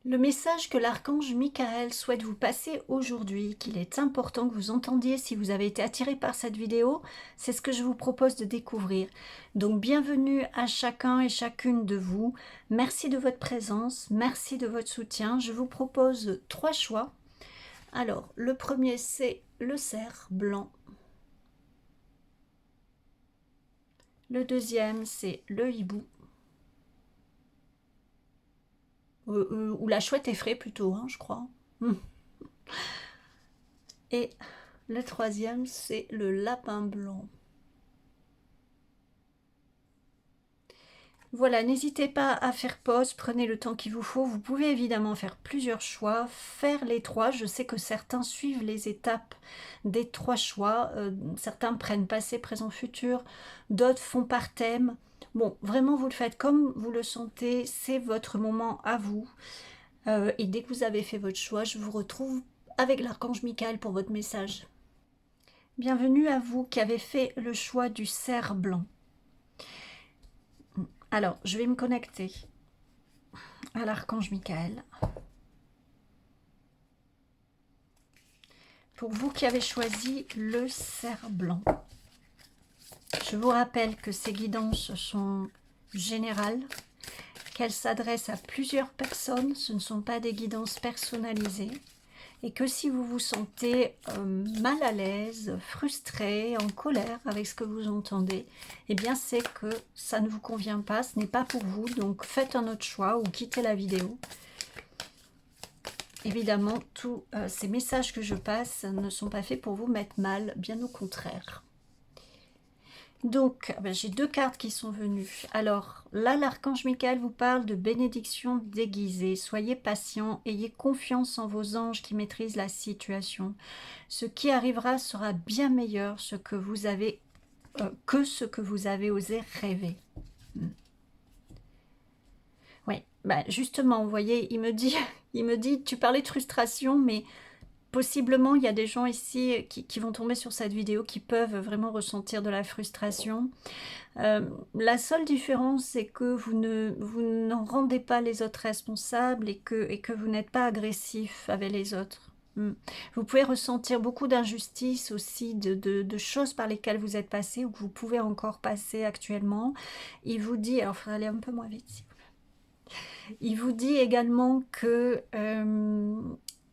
Le message que l'archange Michael souhaite vous passer aujourd'hui, qu'il est important que vous entendiez si vous avez été attiré par cette vidéo, c'est ce que je vous propose de découvrir. Donc bienvenue à chacun et chacune de vous. Merci de votre présence, merci de votre soutien. Je vous propose 3 choix. Alors, le premier c'est le cerf blanc. Le deuxième c'est le hibou. Ou la chouette effraie plutôt, hein, je crois. Et le troisième, c'est le lapin blanc. Voilà, n'hésitez pas à faire pause, prenez le temps qu'il vous faut. Vous pouvez évidemment faire plusieurs choix, faire les 3. Je sais que certains suivent les étapes des 3 choix. Certains prennent passé, présent, futur. D'autres font par thème. Bon, vraiment, vous le faites comme vous le sentez. C'est votre moment à vous. Et dès que vous avez fait votre choix, je vous retrouve avec l'archange Michael pour votre message. Bienvenue à vous qui avez fait le choix du cerf blanc. Alors, je vais me connecter à l'archange Michael. Pour vous qui avez choisi le cerf blanc, je vous rappelle que ces guidances sont générales, qu'elles s'adressent à plusieurs personnes, ce ne sont pas des guidances personnalisées, et que si vous vous sentez mal à l'aise, frustré, en colère avec ce que vous entendez, eh bien c'est que ça ne vous convient pas, ce n'est pas pour vous, donc faites un autre choix ou quittez la vidéo. Évidemment, tous ces messages que je passe ne sont pas faits pour vous mettre mal, bien au contraire. Donc, j'ai 2 cartes qui sont venues. Alors, là, l'archange Michael vous parle de bénédiction déguisée. Soyez patient, ayez confiance en vos anges qui maîtrisent la situation. Ce qui arrivera sera bien meilleur que ce que vous avez osé rêver. Oui, justement, vous voyez, il me dit, tu parlais de frustration, mais possiblement, il y a des gens ici qui vont tomber sur cette vidéo qui peuvent vraiment ressentir de la frustration. La seule différence, c'est que vous n'en rendez pas les autres responsables et que vous n'êtes pas agressif avec les autres. Vous pouvez ressentir beaucoup d'injustice aussi, de choses par lesquelles vous êtes passé ou que vous pouvez encore passer actuellement. Il vous dit, alors il faudrait aller un peu moins vite, il vous dit également que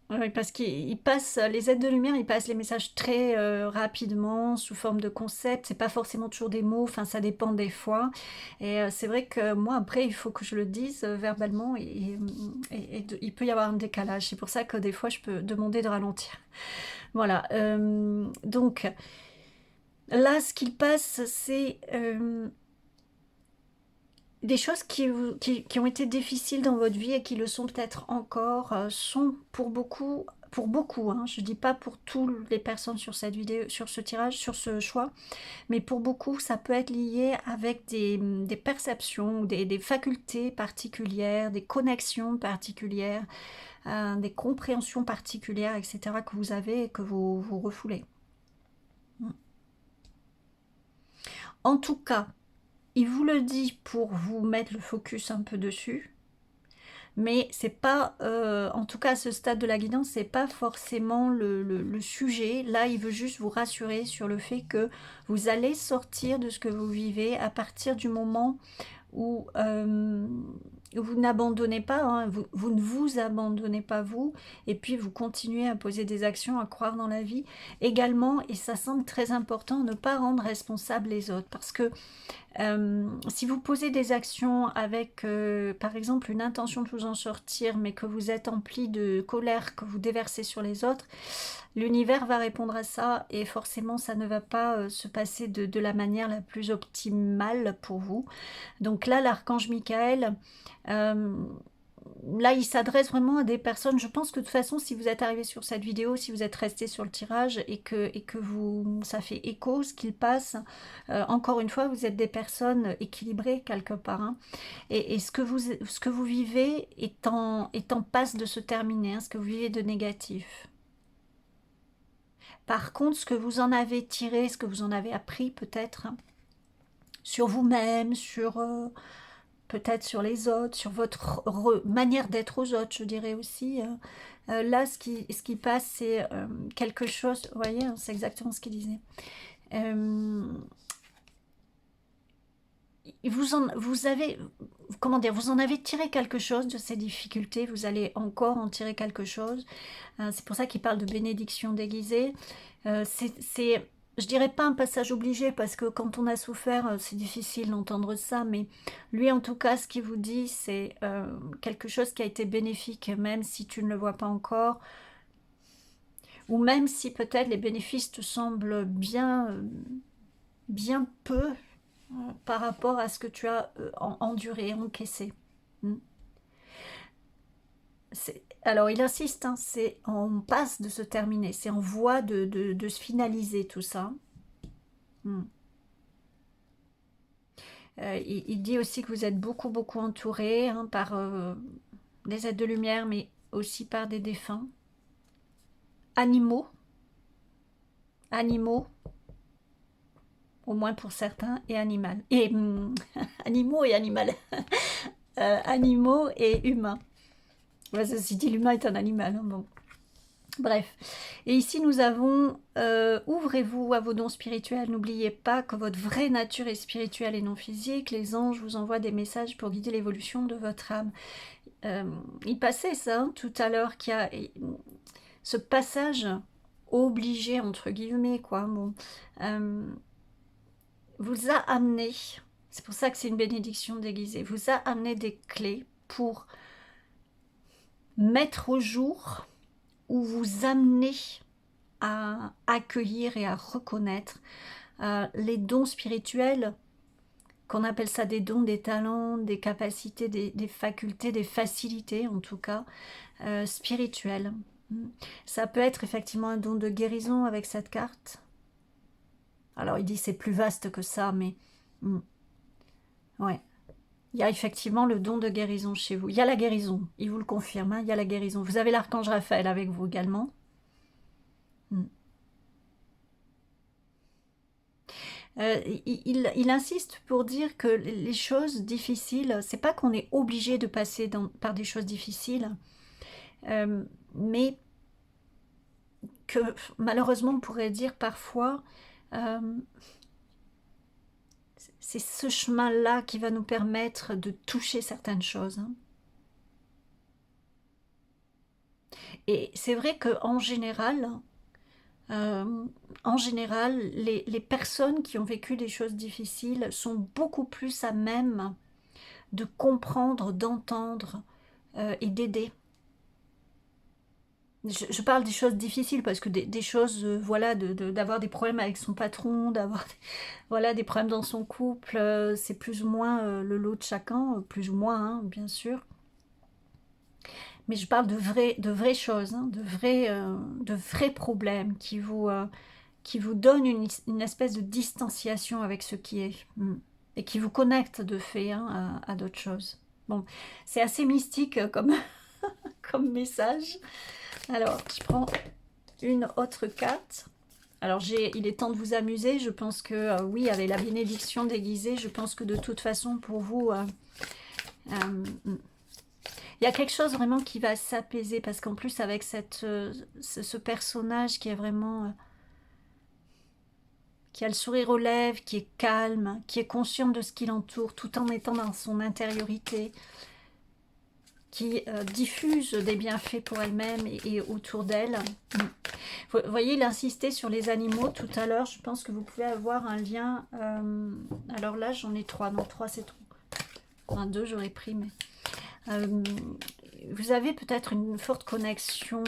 oui, parce qu'il passe les aides de lumière, il passe les messages très rapidement, sous forme de concept. C'est pas forcément toujours des mots, enfin ça dépend des fois. Et c'est vrai que moi après, il faut que je le dise verbalement il peut y avoir un décalage. C'est pour ça que des fois, je peux demander de ralentir. Voilà. Donc là, ce qu'il passe, c'est des choses qui ont été difficiles dans votre vie et qui le sont peut-être encore, sont pour beaucoup, hein, je ne dis pas pour toutes les personnes sur cette vidéo, sur ce tirage, sur ce choix, mais pour beaucoup, ça peut être lié avec des perceptions, des facultés particulières, des connexions particulières, des compréhensions particulières, etc., que vous avez et que vous refoulez. En tout cas, il vous le dit pour vous mettre le focus un peu dessus, mais c'est pas, en tout cas à ce stade de la guidance, c'est pas forcément le sujet. Là, il veut juste vous rassurer sur le fait que vous allez sortir de ce que vous vivez à partir du moment où vous n'abandonnez pas, hein, vous ne vous abandonnez pas vous, et puis vous continuez à poser des actions, à croire dans la vie. Également, et ça semble très important, ne pas rendre responsables les autres, parce que si vous posez des actions avec, par exemple, une intention de vous en sortir, mais que vous êtes empli de colère que vous déversez sur les autres, l'univers va répondre à ça et forcément, ça ne va pas se passer de la manière la plus optimale pour vous. Donc là, l'archange Michael, là, il s'adresse vraiment à des personnes. Je pense que de toute façon, si vous êtes arrivé sur cette vidéo, si vous êtes resté sur le tirage et que ça fait écho ce qu'il passe, encore une fois, vous êtes des personnes équilibrées quelque part. Hein. Et ce que vous vivez est en passe de se terminer, hein, ce que vous vivez de négatif. Par contre, ce que vous en avez tiré, ce que vous en avez appris peut-être, hein, sur vous-même, sur peut-être sur les autres, sur votre manière d'être aux autres, je dirais aussi. Là, ce qui passe, c'est quelque chose, vous voyez, hein, c'est exactement ce qu'il disait. Vous avez, comment dire, vous en avez tiré quelque chose de ces difficultés, vous allez encore en tirer quelque chose. C'est pour ça qu'il parle de bénédiction déguisée. C'est, je dirais pas un passage obligé, parce que quand on a souffert, c'est difficile d'entendre ça, mais lui, en tout cas, ce qu'il vous dit, c'est quelque chose qui a été bénéfique, même si tu ne le vois pas encore, ou même si peut-être les bénéfices te semblent bien peu par rapport à ce que tu as enduré, encaissé. Hmm. Alors il insiste, hein, c'est en passe de se terminer, c'est en voie de se finaliser tout ça. Hmm. Il dit aussi que vous êtes beaucoup entouré, hein, par des êtres de lumière, mais aussi par des défunts. Animaux, au moins pour certains, et animal. Et animaux et animal. Animaux et humains. Ouais, ceci dit, l'humain est un animal. Hein, bon. Bref. Et ici, nous avons ouvrez-vous à vos dons spirituels. N'oubliez pas que votre vraie nature est spirituelle et non physique. Les anges vous envoient des messages pour guider l'évolution de votre âme. Il passait ça hein, tout à l'heure, qu'il y a ce passage obligé, entre guillemets, quoi. Bon, vous a amené, c'est pour ça que c'est une bénédiction déguisée, vous a amené des clés pour mettre au jour ou vous amener à accueillir et à reconnaître les dons spirituels, qu'on appelle ça des dons, des talents, des capacités, des facultés, des facilités en tout cas, spirituelles. Ça peut être effectivement un don de guérison avec cette carte. Alors il dit c'est plus vaste que ça, mais ouais. Il y a effectivement le don de guérison chez vous. Il y a la guérison, il vous le confirme, hein, il y a la guérison. Vous avez l'archange Raphaël avec vous également. Il insiste pour dire que les choses difficiles, c'est pas qu'on est obligé de passer par des choses difficiles, mais que malheureusement on pourrait dire parfois c'est ce chemin-là qui va nous permettre de toucher certaines choses. Hein. Et c'est vrai qu'en général, les personnes qui ont vécu des choses difficiles sont beaucoup plus à même de comprendre, d'entendre et d'aider. Je parle des choses difficiles parce que des choses, voilà, d'avoir des problèmes avec son patron, d'avoir voilà, des problèmes dans son couple, c'est plus ou moins le lot de chacun, plus ou moins, hein, bien sûr. Mais je parle de vraies choses, hein, de vrais problèmes qui vous donnent une espèce de distanciation avec ce qui est. Et qui vous connectent de fait hein, à d'autres choses. Bon, c'est assez mystique comme, comme message. Alors, je prends une autre carte. Alors, il est temps de vous amuser. Je pense que, oui, avec la bénédiction déguisée, je pense que de toute façon, pour vous, il y a quelque chose vraiment qui va s'apaiser. Parce qu'en plus, avec ce personnage qui est vraiment... qui a le sourire aux lèvres, qui est calme, qui est conscient de ce qui l'entoure, tout en étant dans son intériorité, qui diffuse des bienfaits pour elle-même et autour d'elle. Vous voyez, il insistait sur les animaux tout à l'heure. Je pense que vous pouvez avoir un lien. Alors là, j'en ai 3. Non, 3, c'est trop. Enfin, 2, j'aurais pris, mais... vous avez peut-être une forte connexion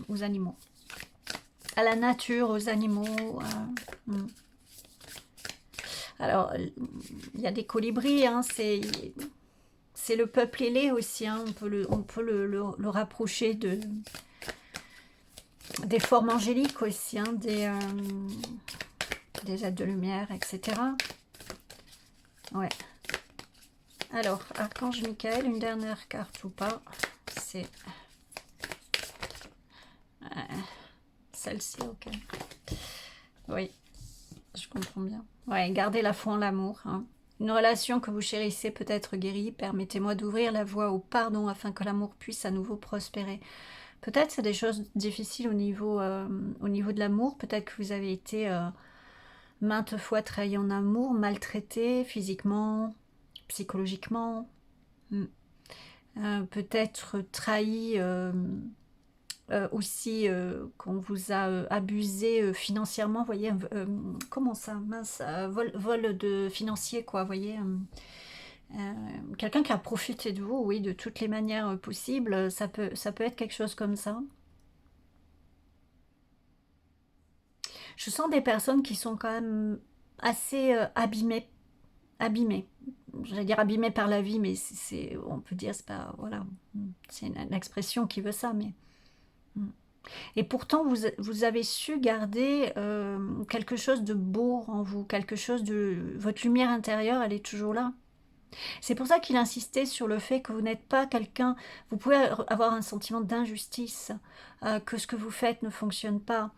aux animaux. À la nature, aux animaux. Alors, il y a des colibris, hein, c'est le peuple ailé aussi, hein, on peut le rapprocher des formes angéliques aussi, hein, des êtres de lumière, etc. Ouais. Alors, Archange Michael, une dernière carte ou pas, c'est celle-ci, ok. Oui, je comprends bien. Ouais, gardez la foi en l'amour. Hein. Une relation que vous chérissez peut être guérie. Permettez-moi d'ouvrir la voie au pardon afin que l'amour puisse à nouveau prospérer. Peut-être c'est des choses difficiles au niveau de l'amour. Peut-être que vous avez été maintes fois trahi en amour, maltraité physiquement, psychologiquement. Mm. Peut-être trahi aussi qu'on vous a abusé financièrement, vous voyez, comment ça, mince, vol de financier, quoi, vous voyez, quelqu'un qui a profité de vous, oui, de toutes les manières possibles, ça peut être quelque chose comme ça. Je sens des personnes qui sont quand même assez abîmées. J'allais dire abîmées par la vie, mais on peut dire, c'est pas, voilà, c'est une expression qui veut ça, mais... Et pourtant, vous avez su garder quelque chose de beau en vous, quelque chose de... Votre lumière intérieure, elle est toujours là. C'est pour ça qu'il insistait sur le fait que vous n'êtes pas quelqu'un... Vous pouvez avoir un sentiment d'injustice, que ce que vous faites ne fonctionne pas,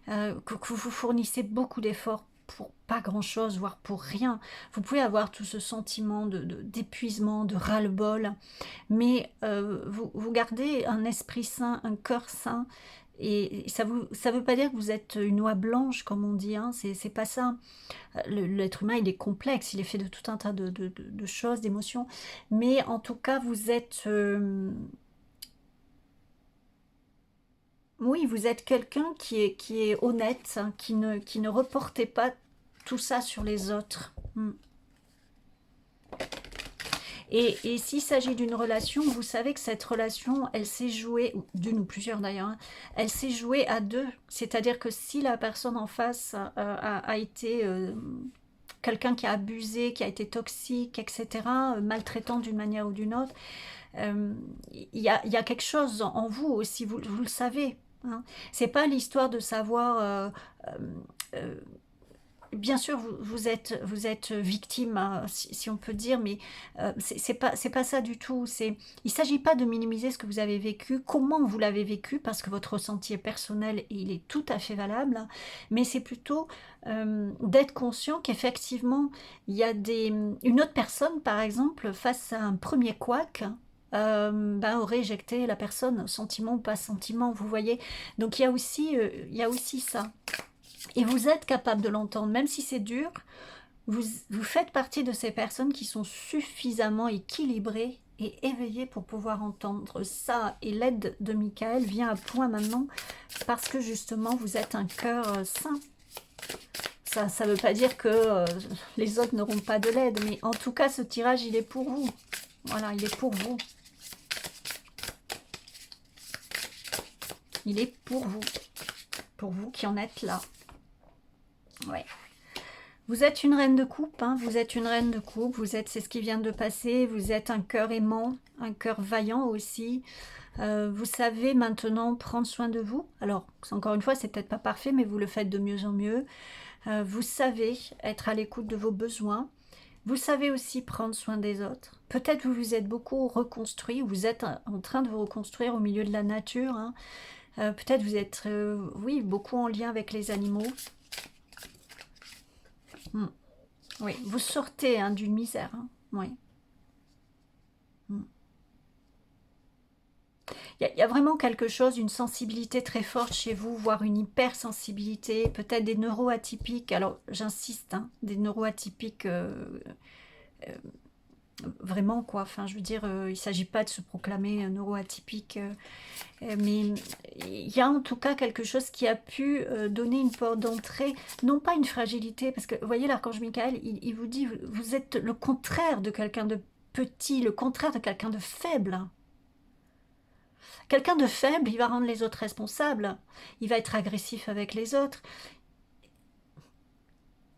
que vous fournissez beaucoup d'efforts pour pas grand-chose, voire pour rien. Vous pouvez avoir tout ce sentiment d'épuisement, de ras-le-bol, mais vous gardez un esprit sain, un cœur sain, et ça veut pas dire que vous êtes une oie blanche, comme on dit, hein, c'est pas ça. L'être humain, il est complexe, il est fait de tout un tas de choses, d'émotions, mais en tout cas, vous êtes... oui, vous êtes quelqu'un qui est honnête, hein, qui ne reportait pas tout ça sur les autres. Et s'il s'agit d'une relation, vous savez que cette relation, elle s'est jouée, d'une ou plusieurs d'ailleurs, hein, elle s'est jouée à deux. C'est-à-dire que si la personne en face a été quelqu'un qui a abusé, qui a été toxique, etc., maltraitant d'une manière ou d'une autre, il y a quelque chose en vous aussi, vous le savez. Hein. C'est pas l'histoire de savoir... euh, bien sûr, vous êtes victime, hein, si on peut dire, mais c'est pas ça du tout. Il ne s'agit pas de minimiser ce que vous avez vécu, comment vous l'avez vécu, parce que votre ressenti est personnel et il est tout à fait valable, hein, mais c'est plutôt d'être conscient qu'effectivement, il y a une autre personne, par exemple, face à un premier couac, ben, aurait éjecté la personne, sentiment ou pas sentiment, vous voyez. Donc il y a aussi ça. Et vous êtes capable de l'entendre, même si c'est dur, vous faites partie de ces personnes qui sont suffisamment équilibrées et éveillées pour pouvoir entendre ça. Et l'aide de Michael vient à point maintenant, parce que justement, vous êtes un cœur sain. Ça ne veut pas dire que les autres n'auront pas de l'aide, mais en tout cas, ce tirage, il est pour vous. Voilà, il est pour vous. Il est pour vous qui en êtes là. Ouais. Vous êtes une reine de coupe, hein, vous êtes une reine de coupe, c'est ce qui vient de passer, vous êtes un cœur aimant, un cœur vaillant aussi. Vous savez maintenant prendre soin de vous. Alors, encore une fois, c'est peut-être pas parfait, mais vous le faites de mieux en mieux. Vous savez être à l'écoute de vos besoins. Vous savez aussi prendre soin des autres. Peut-être vous vous êtes beaucoup reconstruit, vous êtes en train de vous reconstruire au milieu de la nature. Hein. Peut-être vous êtes, oui, beaucoup en lien avec les animaux. Oui, vous sortez hein, d'une misère. Hein. Oui. Il y a vraiment quelque chose, une sensibilité très forte chez vous, voire une hypersensibilité, peut-être des neuroatypiques. Alors, j'insiste, hein, des neuroatypiques vraiment, quoi. Enfin, je veux dire, il ne s'agit pas de se proclamer neuroatypique, mais il y a en tout cas quelque chose qui a pu donner une porte d'entrée, non pas une fragilité, parce que, vous voyez, l'archange Michael, il vous dit, vous êtes le contraire de quelqu'un de petit, le contraire de quelqu'un de faible. Quelqu'un de faible, il va rendre les autres responsables, il va être agressif avec les autres,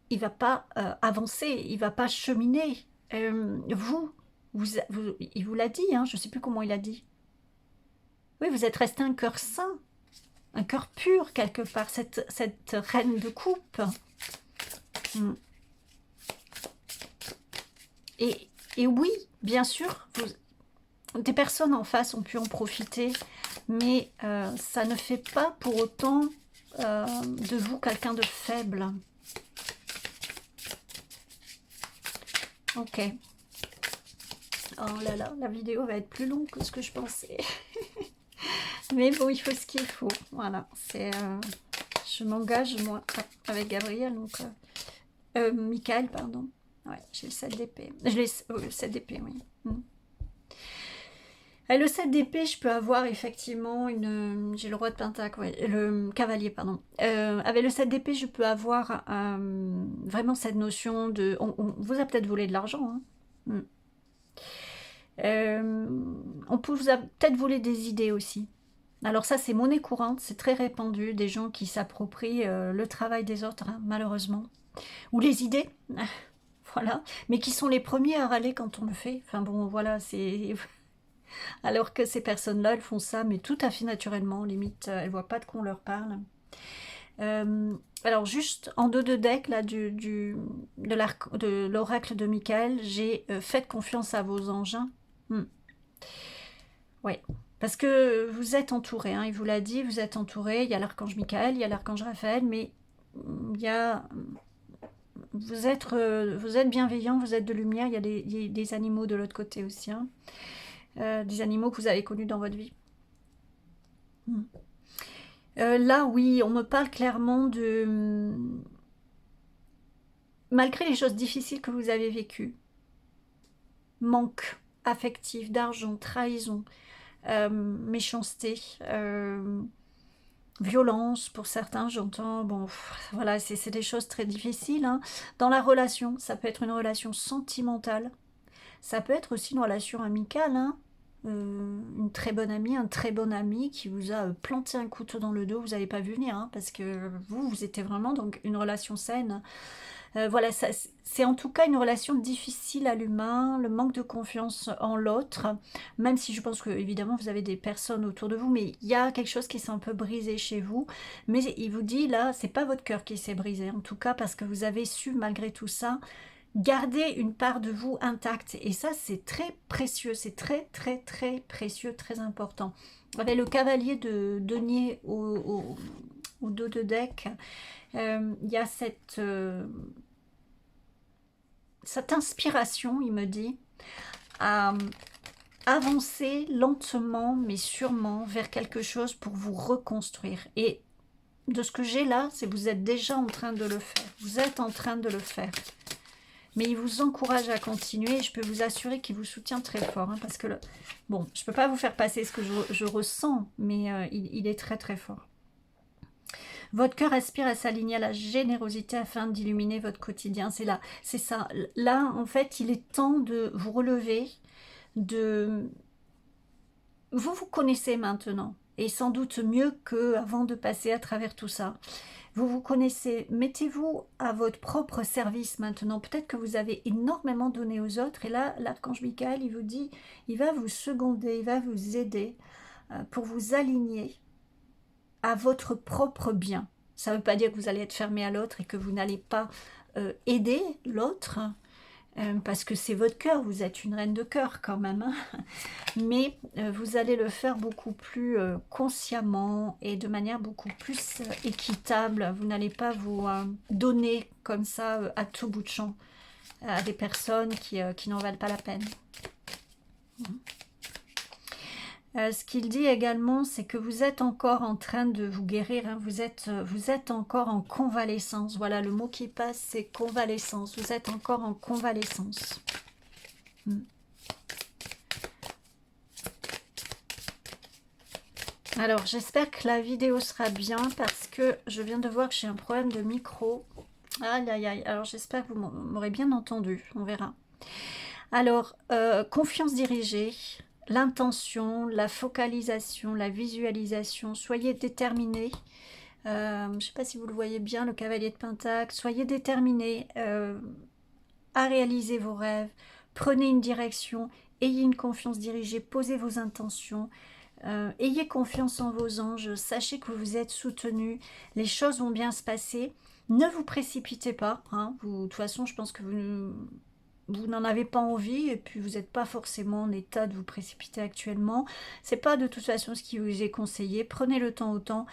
il va pas avancer, il va pas cheminer. Il vous l'a dit, hein, je ne sais plus comment il a dit. Oui, vous êtes resté un cœur sain, un cœur pur quelque part, cette reine de coupe. Et oui, bien sûr, des personnes en face ont pu en profiter, mais ça ne fait pas pour autant de vous quelqu'un de faible. Ok. Oh là là, la vidéo va être plus longue que ce que je pensais. Mais bon, il faut ce qu'il faut. Voilà, c'est... je m'engage, moi, avec Gabriel, donc... Michael, pardon. Ouais, j'ai le 7 d'épée. Le 7 d'épée, oui. Le 7 d'épée, je peux avoir effectivement une... J'ai le roi de pentacle, ouais, le cavalier, pardon. Avec le 7 d'épée, je peux avoir vraiment cette notion de... On vous a peut-être volé de l'argent. Hein. On peut vous a peut-être volé des idées aussi. Alors ça, c'est monnaie courante, c'est très répandu, des gens qui s'approprient le travail des autres, hein, malheureusement. Ou les idées, voilà, mais qui sont les premiers à râler quand on le fait. Enfin bon, voilà, c'est... Alors que ces personnes-là, elles font ça, mais tout à fait naturellement, limite, elles voient pas de quoi on leur parle. Alors juste en dos de deck là, de l'oracle de Michael, j'ai faites confiance à vos anges. Oui, parce que vous êtes entouré, hein, il vous l'a dit, vous êtes entouré, il y a l'archange Michael, il y a l'archange Raphaël, mais il y a... Vous êtes bienveillant, vous êtes de lumière, il y a des animaux de l'autre côté aussi, hein. Des animaux que vous avez connus dans votre vie. Là, oui, on me parle clairement de... Malgré les choses difficiles que vous avez vécues, manque affectif, d'argent, trahison, méchanceté, violence pour certains, j'entends, bon, voilà, c'est des choses très difficiles, hein. Dans la relation, ça peut être une relation sentimentale, ça peut être aussi une relation amicale, hein. Une très bonne amie, un très bon ami qui vous a planté un couteau dans le dos, vous n'avez pas vu venir, hein, parce que vous étiez vraiment dans une relation saine. Voilà, c'est en tout cas une relation difficile à l'humain, le manque de confiance en l'autre, même si je pense que évidemment vous avez des personnes autour de vous, mais il y a quelque chose qui s'est un peu brisé chez vous, mais il vous dit là, c'est pas votre cœur qui s'est brisé, en tout cas parce que vous avez su malgré tout ça, garder une part de vous intacte, et ça c'est très précieux, c'est très très très précieux, très important. Avec le cavalier de denier au dos de deck, il y a cette inspiration, il me dit, à avancer lentement mais sûrement vers quelque chose pour vous reconstruire. Et de ce que j'ai là, c'est que vous êtes déjà en train de le faire. Vous êtes en train de le faire. Mais il vous encourage à continuer et je peux vous assurer qu'il vous soutient très fort. Hein, parce que, bon, je ne peux pas vous faire passer ce que je ressens, mais il est très très fort. Votre cœur aspire à s'aligner à la générosité afin d'illuminer votre quotidien. C'est là, c'est ça. Là, en fait, il est temps de vous relever, de... Vous vous connaissez maintenant, et sans doute mieux qu'avant de passer à travers tout ça. Vous vous connaissez, mettez-vous à votre propre service maintenant. Peut-être que vous avez énormément donné aux autres, et là, l'archange Michael, il vous dit, il va vous seconder, il va vous aider pour vous aligner à votre propre bien. Ça ne veut pas dire que vous allez être fermé à l'autre et que vous n'allez pas aider l'autre, parce que c'est votre cœur, vous êtes une reine de cœur quand même, hein. Mais vous allez le faire beaucoup plus consciemment et de manière beaucoup plus équitable. Vous n'allez pas vous donner comme ça à tout bout de champ à des personnes qui n'en valent pas la peine. Ce qu'il dit également, c'est que vous êtes encore en train de vous guérir, hein. Vous êtes encore en convalescence. Voilà, le mot qui passe, c'est convalescence. Vous êtes encore en convalescence. Alors, j'espère que la vidéo sera bien parce que je viens de voir que j'ai un problème de micro. Aïe, aïe, aïe. Alors, j'espère que vous m'aurez bien entendu. On verra. Alors, confiance dirigée. L'intention, la focalisation, la visualisation, soyez déterminés. Je ne sais pas si vous le voyez bien, le cavalier de Pentacle. Soyez déterminés à réaliser vos rêves. Prenez une direction, ayez une confiance dirigée, posez vos intentions. Ayez confiance en vos anges, sachez que vous êtes soutenus, les choses vont bien se passer. Ne vous précipitez pas, hein. De toute façon, je pense que vous n'en avez pas envie et puis vous n'êtes pas forcément en état de vous précipiter actuellement. C'est pas de toute façon ce qui vous est conseillé. Prenez le temps au temps.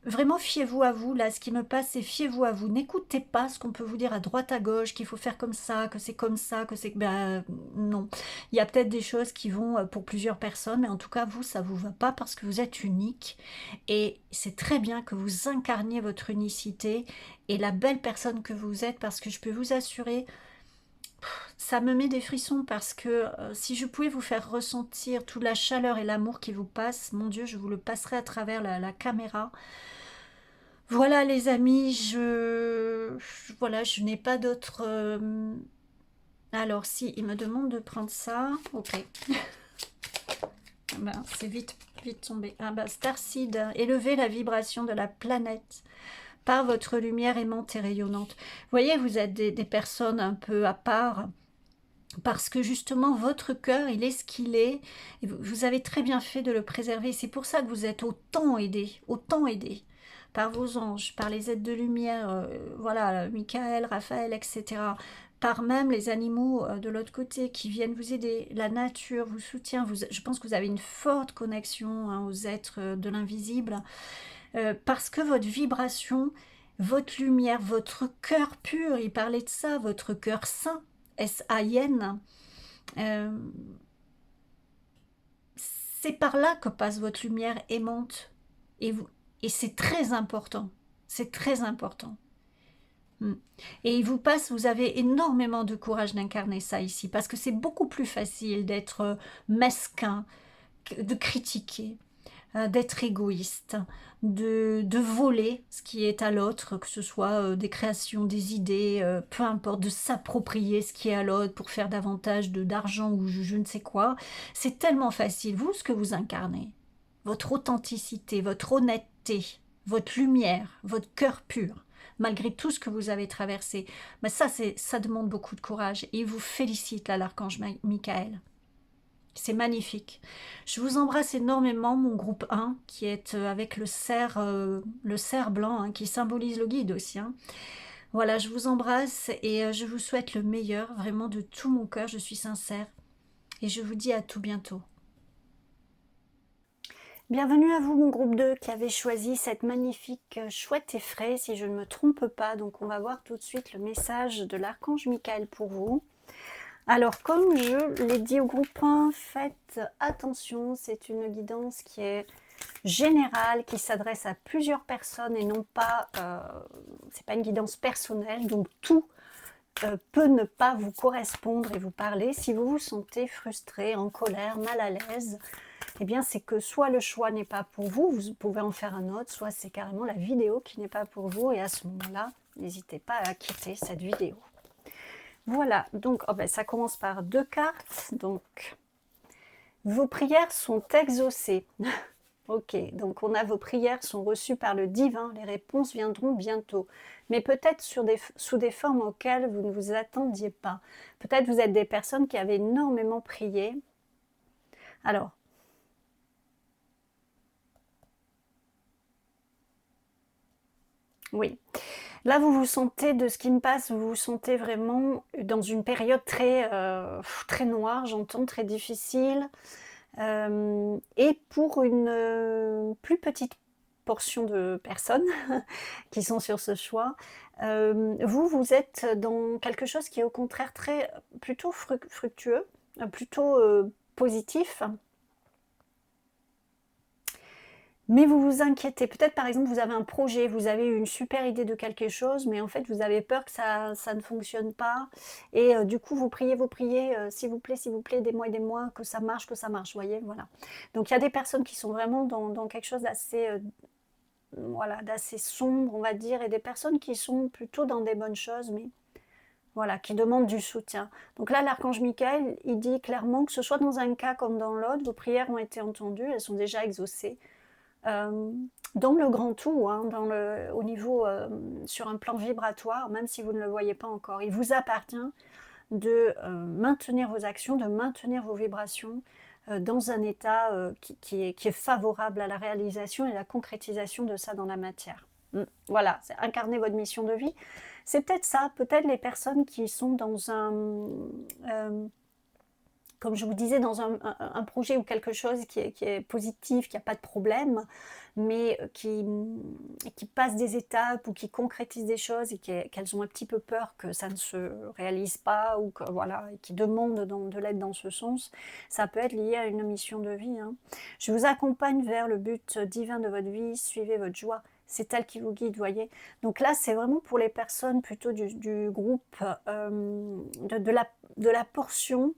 Vraiment, fiez-vous à vous. Là, ce qui me passe, c'est fiez-vous à vous. N'écoutez pas ce qu'on peut vous dire à droite, à gauche, qu'il faut faire comme ça, que c'est comme ça, que c'est... Ben, non. Il y a peut-être des choses qui vont pour plusieurs personnes, mais en tout cas, vous, ça vous va pas parce que vous êtes unique. Et c'est très bien que vous incarniez votre unicité et la belle personne que vous êtes, parce que je peux vous assurer, ça me met des frissons parce que si je pouvais vous faire ressentir toute la chaleur et l'amour qui vous passe, mon Dieu, je vous le passerai à travers la caméra. Voilà les amis, voilà, je n'ai pas d'autre... Alors si, il me demande de prendre ça, ok. Ben, c'est vite tombé. Ah ben, Starseed, élevez la vibration de la planète par votre lumière aimante et rayonnante. Vous voyez, vous êtes des personnes un peu à part, parce que justement votre cœur il est ce qu'il est et vous avez très bien fait de le préserver. C'est pour ça que vous êtes autant aidés par vos anges, par les êtres de lumière, voilà, Michael, Raphaël, etc., par même les animaux de l'autre côté qui viennent vous aider, la nature vous soutient. Je pense que vous avez une forte connexion hein, aux êtres de l'invisible, parce que votre vibration, votre lumière, votre cœur pur, il parlait de ça, votre cœur saint, S-A-I-N, c'est par là que passe votre lumière aimante. Et c'est très important. C'est très important. Et il vous passe, vous avez énormément de courage d'incarner ça ici, parce que c'est beaucoup plus facile d'être mesquin, de critiquer, d'être égoïste, de voler ce qui est à l'autre, que ce soit des créations, des idées, peu importe, de s'approprier ce qui est à l'autre pour faire davantage d'argent ou je ne sais quoi. C'est tellement facile. Vous, ce que vous incarnez, votre authenticité, votre honnêteté, votre lumière, votre cœur pur, malgré tout ce que vous avez traversé, mais ça demande beaucoup de courage. Et il vous félicite, là, l'archange Michael. C'est magnifique. Je vous embrasse énormément, mon groupe 1, qui est avec le cerf blanc, hein, qui symbolise le guide aussi. Hein. Voilà, je vous embrasse et je vous souhaite le meilleur, vraiment de tout mon cœur, je suis sincère. Et je vous dis à tout bientôt. Bienvenue à vous, mon groupe 2, qui avait choisi cette magnifique chouette effraie, si je ne me trompe pas. Donc, on va voir tout de suite le message de l'archange Michael pour vous. Alors, comme je l'ai dit au groupe 1, faites attention, c'est une guidance qui est générale, qui s'adresse à plusieurs personnes et non pas, c'est pas une guidance personnelle, donc tout peut ne pas vous correspondre et vous parler. Si vous vous sentez frustré, en colère, mal à l'aise, eh bien c'est que soit le choix n'est pas pour vous, vous pouvez en faire un autre, soit c'est carrément la vidéo qui n'est pas pour vous et à ce moment-là, n'hésitez pas à quitter cette vidéo. Voilà, donc oh ben, ça commence par 2 cartes. Donc, vos prières sont exaucées. Ok, donc on a vos prières sont reçues par le divin, les réponses viendront bientôt. Mais peut-être sous des formes auxquelles vous ne vous attendiez pas. Peut-être vous êtes des personnes qui avaient énormément prié. Alors, oui. Là, vous vous sentez, de ce qui me passe, vous vous sentez vraiment dans une période très noire, j'entends, très difficile. Et pour une plus petite portion de personnes qui sont sur ce choix, vous êtes dans quelque chose qui est au contraire plutôt fructueux, plutôt positif. Mais vous vous inquiétez, peut-être par exemple vous avez un projet, vous avez une super idée de quelque chose, mais en fait vous avez peur que ça ne fonctionne pas, et du coup vous priez, s'il vous plaît, des mois, que ça marche, vous voyez, voilà. Donc il y a des personnes qui sont vraiment dans quelque chose d'assez voilà, d'assez sombre, on va dire, et des personnes qui sont plutôt dans des bonnes choses, mais voilà, qui demandent du soutien. Donc là, l'archange Michael, il dit clairement que ce soit dans un cas comme dans l'autre, vos prières ont été entendues, elles sont déjà exaucées. Dans le grand tout, hein, au niveau, sur un plan vibratoire, même si vous ne le voyez pas encore, il vous appartient de maintenir vos actions, de maintenir vos vibrations dans un état qui est favorable à la réalisation et la concrétisation de ça dans la matière. Voilà, c'est incarner votre mission de vie. C'est peut-être ça, peut-être les personnes qui sont dans comme je vous disais, dans un projet ou quelque chose qui est positif, qui a pas de problème, mais qui passe des étapes ou qui concrétise des choses et qu'elles ont un petit peu peur que ça ne se réalise pas ou que voilà, et qui demandent de l'aide dans ce sens, ça peut être lié à une mission de vie, hein. Je vous accompagne vers le but divin de votre vie, suivez votre joie. C'est elle qui vous guide, voyez. Donc là, c'est vraiment pour les personnes plutôt du groupe, de la portion.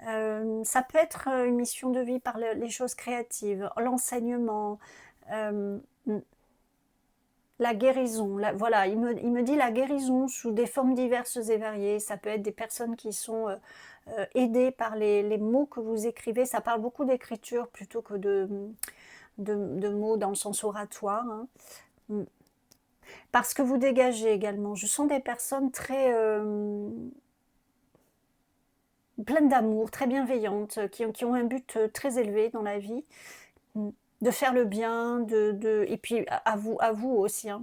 Ça peut être une mission de vie par les choses créatives, l'enseignement, euh, la guérison. Voilà, il me dit la guérison sous des formes diverses et variées. Ça peut être des personnes qui sont aidées par les mots que vous écrivez. Ça parle beaucoup d'écriture plutôt que de mots dans le sens oratoire, hein. Mm. Parce que vous dégagez également. Je sens des personnes très pleines d'amour, très bienveillantes, qui ont un but très élevé dans la vie, de faire le bien, et puis à vous aussi, hein.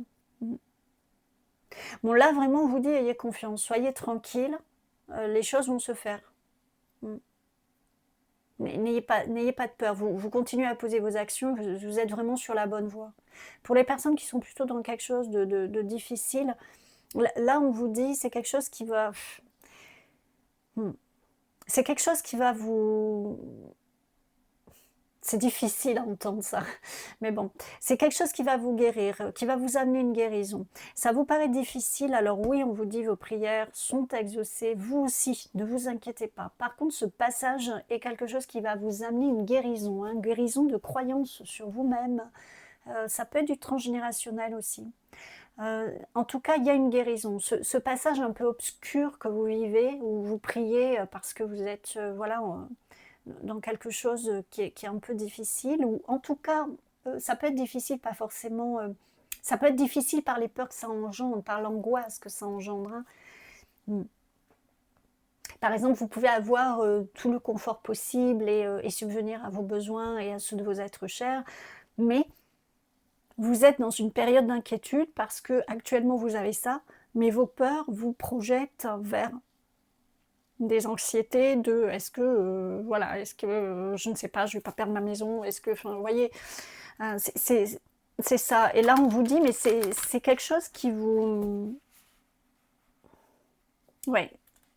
Bon, là, vraiment, on vous dit, ayez confiance, soyez tranquille, les choses vont se faire. N'ayez pas de peur, vous continuez à poser vos actions, vous êtes vraiment sur la bonne voie. Pour les personnes qui sont plutôt dans quelque chose de difficile, là, on vous dit, c'est quelque chose qui va... C'est quelque chose qui va vous... C'est difficile à entendre ça, mais bon, c'est quelque chose qui va vous guérir, qui va vous amener une guérison. Ça vous paraît difficile, alors oui, on vous dit vos prières sont exaucées, vous aussi, ne vous inquiétez pas. Par contre, ce passage est quelque chose qui va vous amener une guérison, hein, une guérison de croyance sur vous-même. Ça peut être du transgénérationnel aussi. En tout cas, il y a une guérison. Ce passage un peu obscur que vous vivez, où vous priez parce que vous êtes voilà, dans quelque chose qui est un peu difficile, ou en tout cas, ça peut être difficile, pas forcément... ça peut être difficile par les peurs que ça engendre, par l'angoisse que ça engendre, hein. Par exemple, vous pouvez avoir tout le confort possible et subvenir à vos besoins et à ceux de vos êtres chers, mais vous êtes dans une période d'inquiétude parce que actuellement vous avez ça, mais vos peurs vous projettent vers des anxiétés de est-ce que voilà, est-ce que je ne sais pas, je vais pas perdre ma maison, est-ce que, enfin, vous voyez, c'est ça. Et là on vous dit mais c'est quelque chose qui vous, ouais,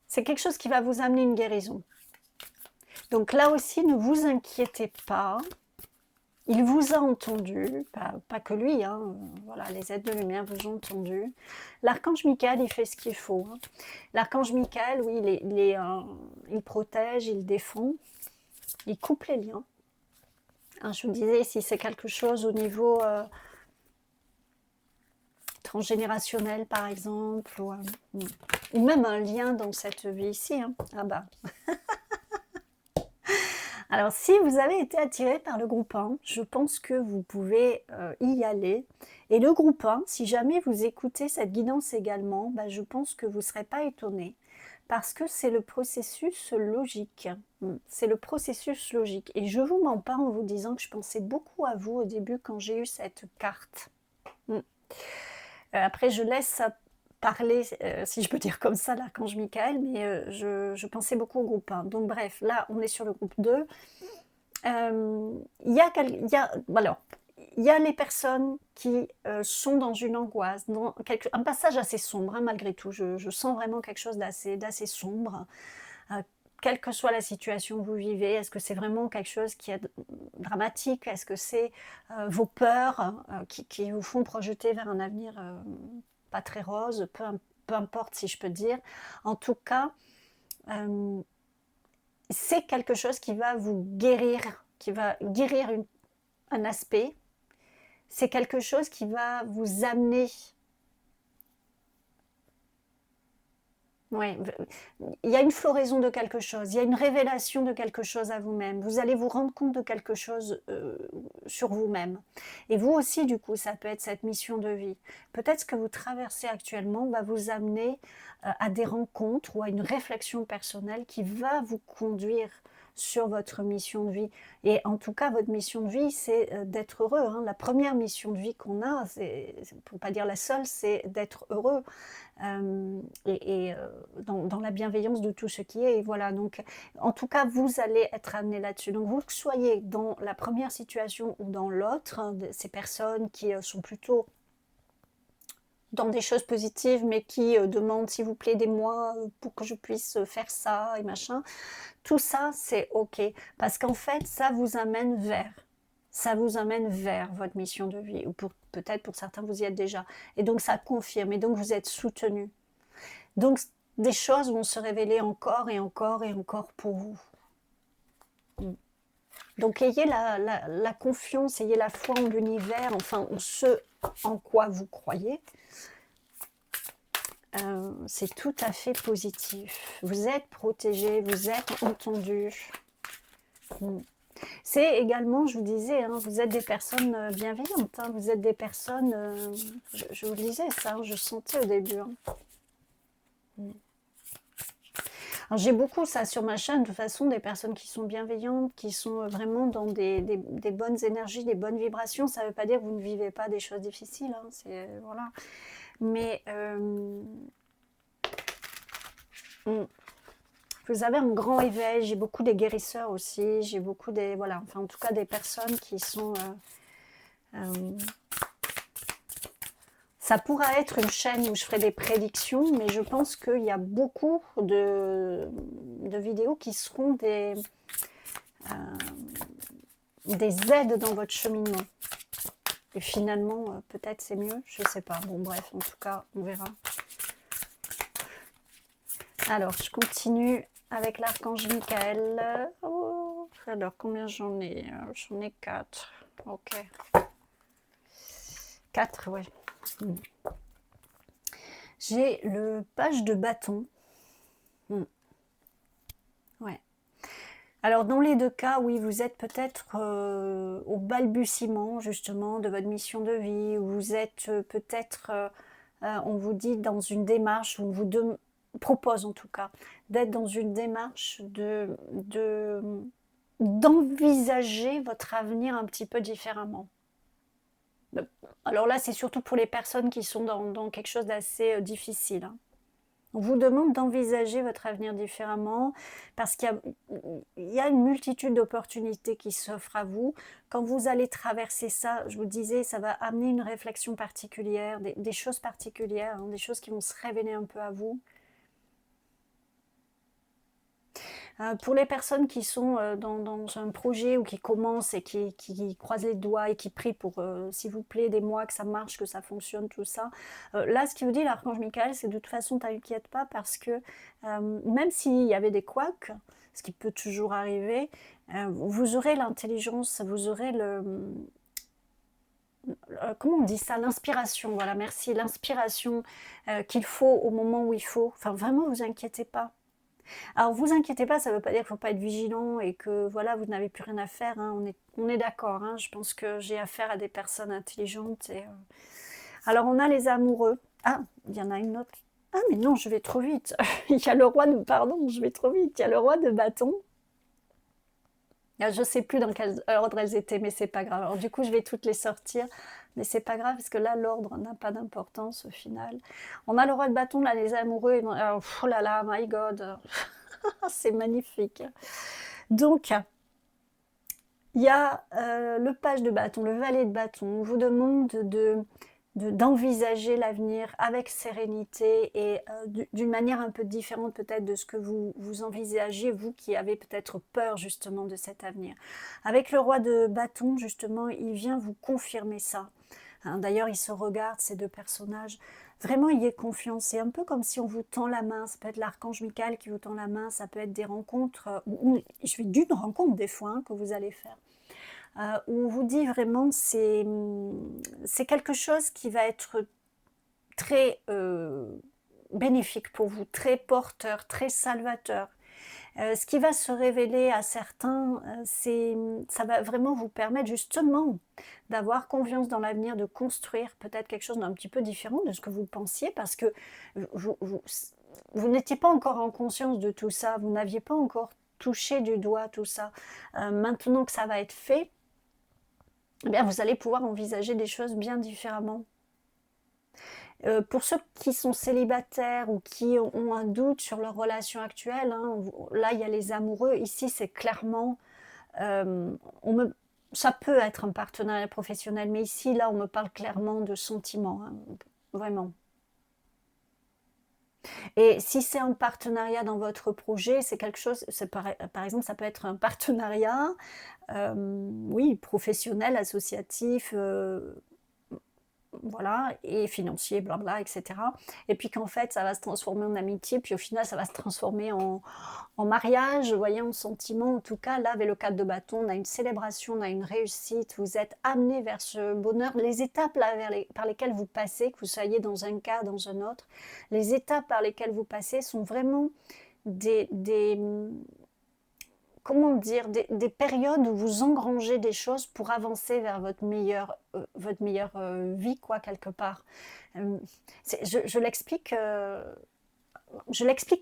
c'est quelque chose qui va vous amener une guérison. Donc là aussi, ne vous inquiétez pas. Il vous a entendu, pas que lui, hein, voilà, les êtres de lumière vous ont entendu. L'archange Michael, il fait ce qu'il faut, hein. L'archange Michael, oui, il protège, il défend, il coupe les liens. Hein, je vous disais, si c'est quelque chose au niveau transgénérationnel, par exemple, ou même un lien dans cette vie ici, hein. Ah bah... Alors, si vous avez été attiré par le groupe 1, je pense que vous pouvez y aller. Et le groupe 1, si jamais vous écoutez cette guidance également, bah, je pense que vous ne serez pas étonné. Parce que c'est le processus logique. C'est le processus logique. Et je vous mens pas en vous disant que je pensais beaucoup à vous au début quand j'ai eu cette carte. Après, je laisse parler, si je peux dire comme ça, l'archange Michael, mais je pensais beaucoup au groupe 1. Donc bref, là, on est sur le groupe 2. Il y a les personnes qui sont dans une angoisse, dans un passage assez sombre, hein, malgré tout. Je sens vraiment quelque chose d'assez sombre. Quelle que soit la situation que vous vivez, est-ce que c'est vraiment quelque chose qui est dramatique? Est-ce que c'est vos peurs qui vous font projeter vers un avenir pas très rose, peu importe si je peux dire. En tout cas, c'est quelque chose qui va vous guérir, qui va guérir un aspect. C'est quelque chose qui va vous amener... Ouais, il y a une floraison de quelque chose, il y a une révélation de quelque chose à vous-même. Vous allez vous rendre compte de quelque chose sur vous-même. Et vous aussi, du coup, ça peut être cette mission de vie. Peut-être ce que vous traversez actuellement va vous amener à des rencontres ou à une réflexion personnelle qui va vous conduire sur votre mission de vie. Et en tout cas, votre mission de vie, c'est d'être heureux, hein. La première mission de vie qu'on a, pour ne pas dire la seule, c'est d'être heureux. Dans la bienveillance de tout ce qui est. Et voilà, donc en tout cas, vous allez être amené là-dessus. Donc vous soyez dans la première situation ou dans l'autre, hein, ces personnes qui sont plutôt dans des choses positives, mais qui demandent s'il vous plaît aidez-moi pour que je puisse faire ça et machin. Tout ça, c'est ok, parce qu'en fait, ça vous amène vers votre mission de vie, ou peut-être pour certains, vous y êtes déjà. Et donc, ça confirme, et donc vous êtes soutenu. Donc, des choses vont se révéler encore et encore et encore pour vous. Donc, ayez la confiance, ayez la foi en l'univers, enfin, en ce en quoi vous croyez. C'est tout à fait positif. Vous êtes protégé, vous êtes entendu. C'est également, je vous disais, hein, vous êtes des personnes bienveillantes, hein, vous êtes des personnes, je vous le disais ça, hein, je sentais au début. Hein. J'ai beaucoup ça sur ma chaîne, de toute façon, des personnes qui sont bienveillantes, qui sont vraiment dans des bonnes énergies, des bonnes vibrations. Ça ne veut pas dire que vous ne vivez pas des choses difficiles, hein, voilà. Mais vous avez un grand éveil, j'ai beaucoup des guérisseurs aussi, j'ai beaucoup des, voilà, enfin en tout cas des personnes qui sont... ça pourra être une chaîne où je ferai des prédictions, mais je pense qu'il y a beaucoup de vidéos qui seront des aides dans votre cheminement. Et finalement, peut-être c'est mieux, je ne sais pas. Bon bref, en tout cas, on verra. Alors, je continue avec l'archange Michael. Oh, alors, combien j'en ai? J'en ai 4. Ok. 4, ouais. J'ai le page de bâton. Ouais. Alors, dans les deux cas, oui, vous êtes peut-être au balbutiement, justement, de votre mission de vie, ou vous êtes peut-être, on vous dit, dans une démarche, où on vous propose, en tout cas, d'être dans une démarche d'envisager votre avenir un petit peu différemment. Alors là, c'est surtout pour les personnes qui sont dans quelque chose d'assez difficile. Hein. On vous demande d'envisager votre avenir différemment parce qu'il y a une multitude d'opportunités qui s'offrent à vous. Quand vous allez traverser ça, je vous disais, ça va amener une réflexion particulière, des choses particulières, hein, des choses qui vont se révéler un peu à vous. Pour les personnes qui sont dans un projet ou qui commencent et qui croisent les doigts et qui prient pour, s'il vous plaît, aidez-moi, que ça marche, que ça fonctionne, tout ça. Là, ce qu'il vous dit, l'archange Michael, c'est de toute façon, t'inquiète pas parce que même s'il y avait des couacs, ce qui peut toujours arriver, vous aurez l'intelligence, vous aurez comment on dit ça, l'inspiration, voilà, merci, l'inspiration qu'il faut au moment où il faut. Enfin, vraiment, vous inquiétez pas. Alors, vous inquiétez pas, ça ne veut pas dire qu'il ne faut pas être vigilant et que voilà, vous n'avez plus rien à faire. Hein, on est d'accord. Hein, je pense que j'ai affaire à des personnes intelligentes. Alors, on a les amoureux. Ah, il y en a une autre. Ah, mais non, je vais trop vite. Il y a le roi de... Pardon, je vais trop vite. Il y a le roi de bâton. Je ne sais plus dans quel ordre elles étaient, mais c'est pas grave. Alors, du coup, je vais toutes les sortir. Mais c'est pas grave, parce que là, l'ordre n'a pas d'importance au final. On a le roi de bâton, là, les amoureux. Alors, oh là là, my God. C'est magnifique. Donc, il y a le page de bâton, le valet de bâton. On vous demande d'envisager l'avenir avec sérénité et d'une manière un peu différente peut-être de ce que vous envisagez, vous qui avez peut-être peur justement de cet avenir. Avec le roi de bâton, justement, il vient vous confirmer ça. Hein, d'ailleurs, ils se regardent, ces deux personnages. Vraiment, ayez confiance. C'est un peu comme si on vous tend la main. Ça peut être l'archange Michael qui vous tend la main. Ça peut être des rencontres, je fais d'une rencontre des fois hein, que vous allez faire. Où on vous dit vraiment c'est quelque chose qui va être très bénéfique pour vous, très porteur, très salvateur. Ce qui va se révéler à certains, ça va vraiment vous permettre justement d'avoir confiance dans l'avenir, de construire peut-être quelque chose d'un petit peu différent de ce que vous pensiez, parce que vous n'étiez pas encore en conscience de tout ça, vous n'aviez pas encore toucher du doigt tout ça. Maintenant que ça va être fait, eh bien, vous allez pouvoir envisager des choses bien différemment. Pour ceux qui sont célibataires ou qui ont un doute sur leur relation actuelle, hein, là il y a les amoureux, ici c'est clairement, euh, ça peut être un partenariat professionnel, mais ici là on me parle clairement de sentiments, hein, vraiment. Et si c'est un partenariat dans votre projet, c'est quelque chose, par exemple ça peut être un partenariat, oui, professionnel, associatif, voilà, et financier, blabla, etc. Et puis qu'en fait, ça va se transformer en amitié, puis au final, ça va se transformer en mariage, vous voyez, en sentiment. En tout cas, là, avec le 4 de bâton, on a une célébration, on a une réussite, vous êtes amené vers ce bonheur. Les étapes là, par lesquelles vous passez, que vous soyez dans un cas, dans un autre, les étapes par lesquelles vous passez sont vraiment des comment dire, des périodes où vous engrangez des choses pour avancer vers votre meilleure vie, quoi, quelque part. Je l'explique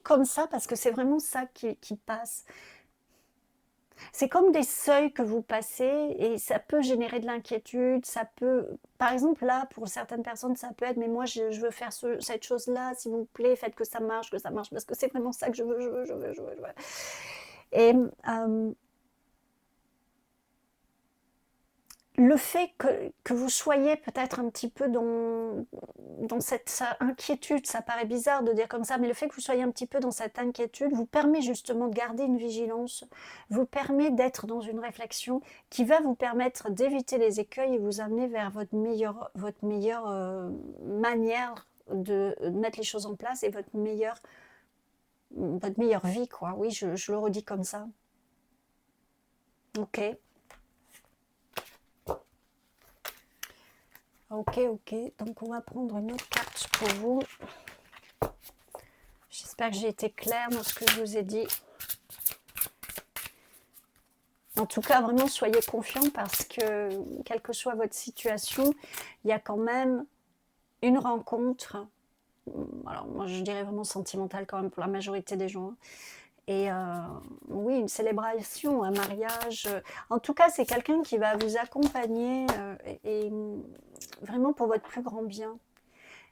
comme ça parce que c'est vraiment ça qui passe. C'est comme des seuils que vous passez et ça peut générer de l'inquiétude, ça peut, par exemple là, pour certaines personnes, ça peut être, mais moi je veux faire cette chose-là, s'il vous plaît, faites que ça marche, parce que c'est vraiment ça que je veux, je veux, je veux, je veux, je veux. Et le fait que vous soyez peut-être un petit peu dans cette inquiétude, ça paraît bizarre de dire comme ça, mais le fait que vous soyez un petit peu dans cette inquiétude vous permet justement de garder une vigilance, vous permet d'être dans une réflexion qui va vous permettre d'éviter les écueils et vous amener vers votre meilleure manière de mettre les choses en place et votre meilleure vie, quoi. Oui, je le redis comme ça. Ok. Ok, donc on va prendre une autre carte pour vous. J'espère que j'ai été claire dans ce que je vous ai dit. En tout cas, vraiment, soyez confiants parce que, quelle que soit votre situation, il y a quand même une rencontre, alors moi je dirais vraiment sentimentale quand même pour la majorité des gens, et oui, une célébration, un mariage. En tout cas, c'est quelqu'un qui va vous accompagner et vraiment pour votre plus grand bien,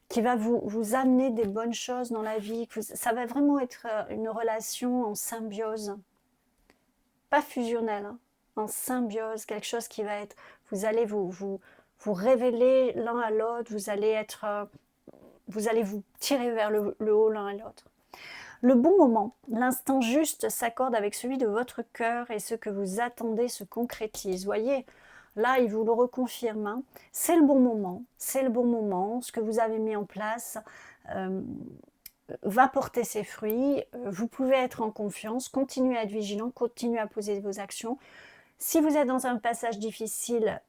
qui va vous amener des bonnes choses dans la vie. Ça va vraiment être une relation en symbiose, pas fusionnelle, hein, en symbiose, quelque chose qui va être, vous allez vous révéler l'un à l'autre, vous allez vous tirer vers le haut l'un et l'autre. Le bon moment, l'instant juste s'accorde avec celui de votre cœur et ce que vous attendez se concrétise. Voyez, là, il vous le reconfirme. Hein. C'est le bon moment, ce que vous avez mis en place va porter ses fruits. Vous pouvez être en confiance, continuez à être vigilant, continuez à poser vos actions. Si vous êtes dans un passage difficile,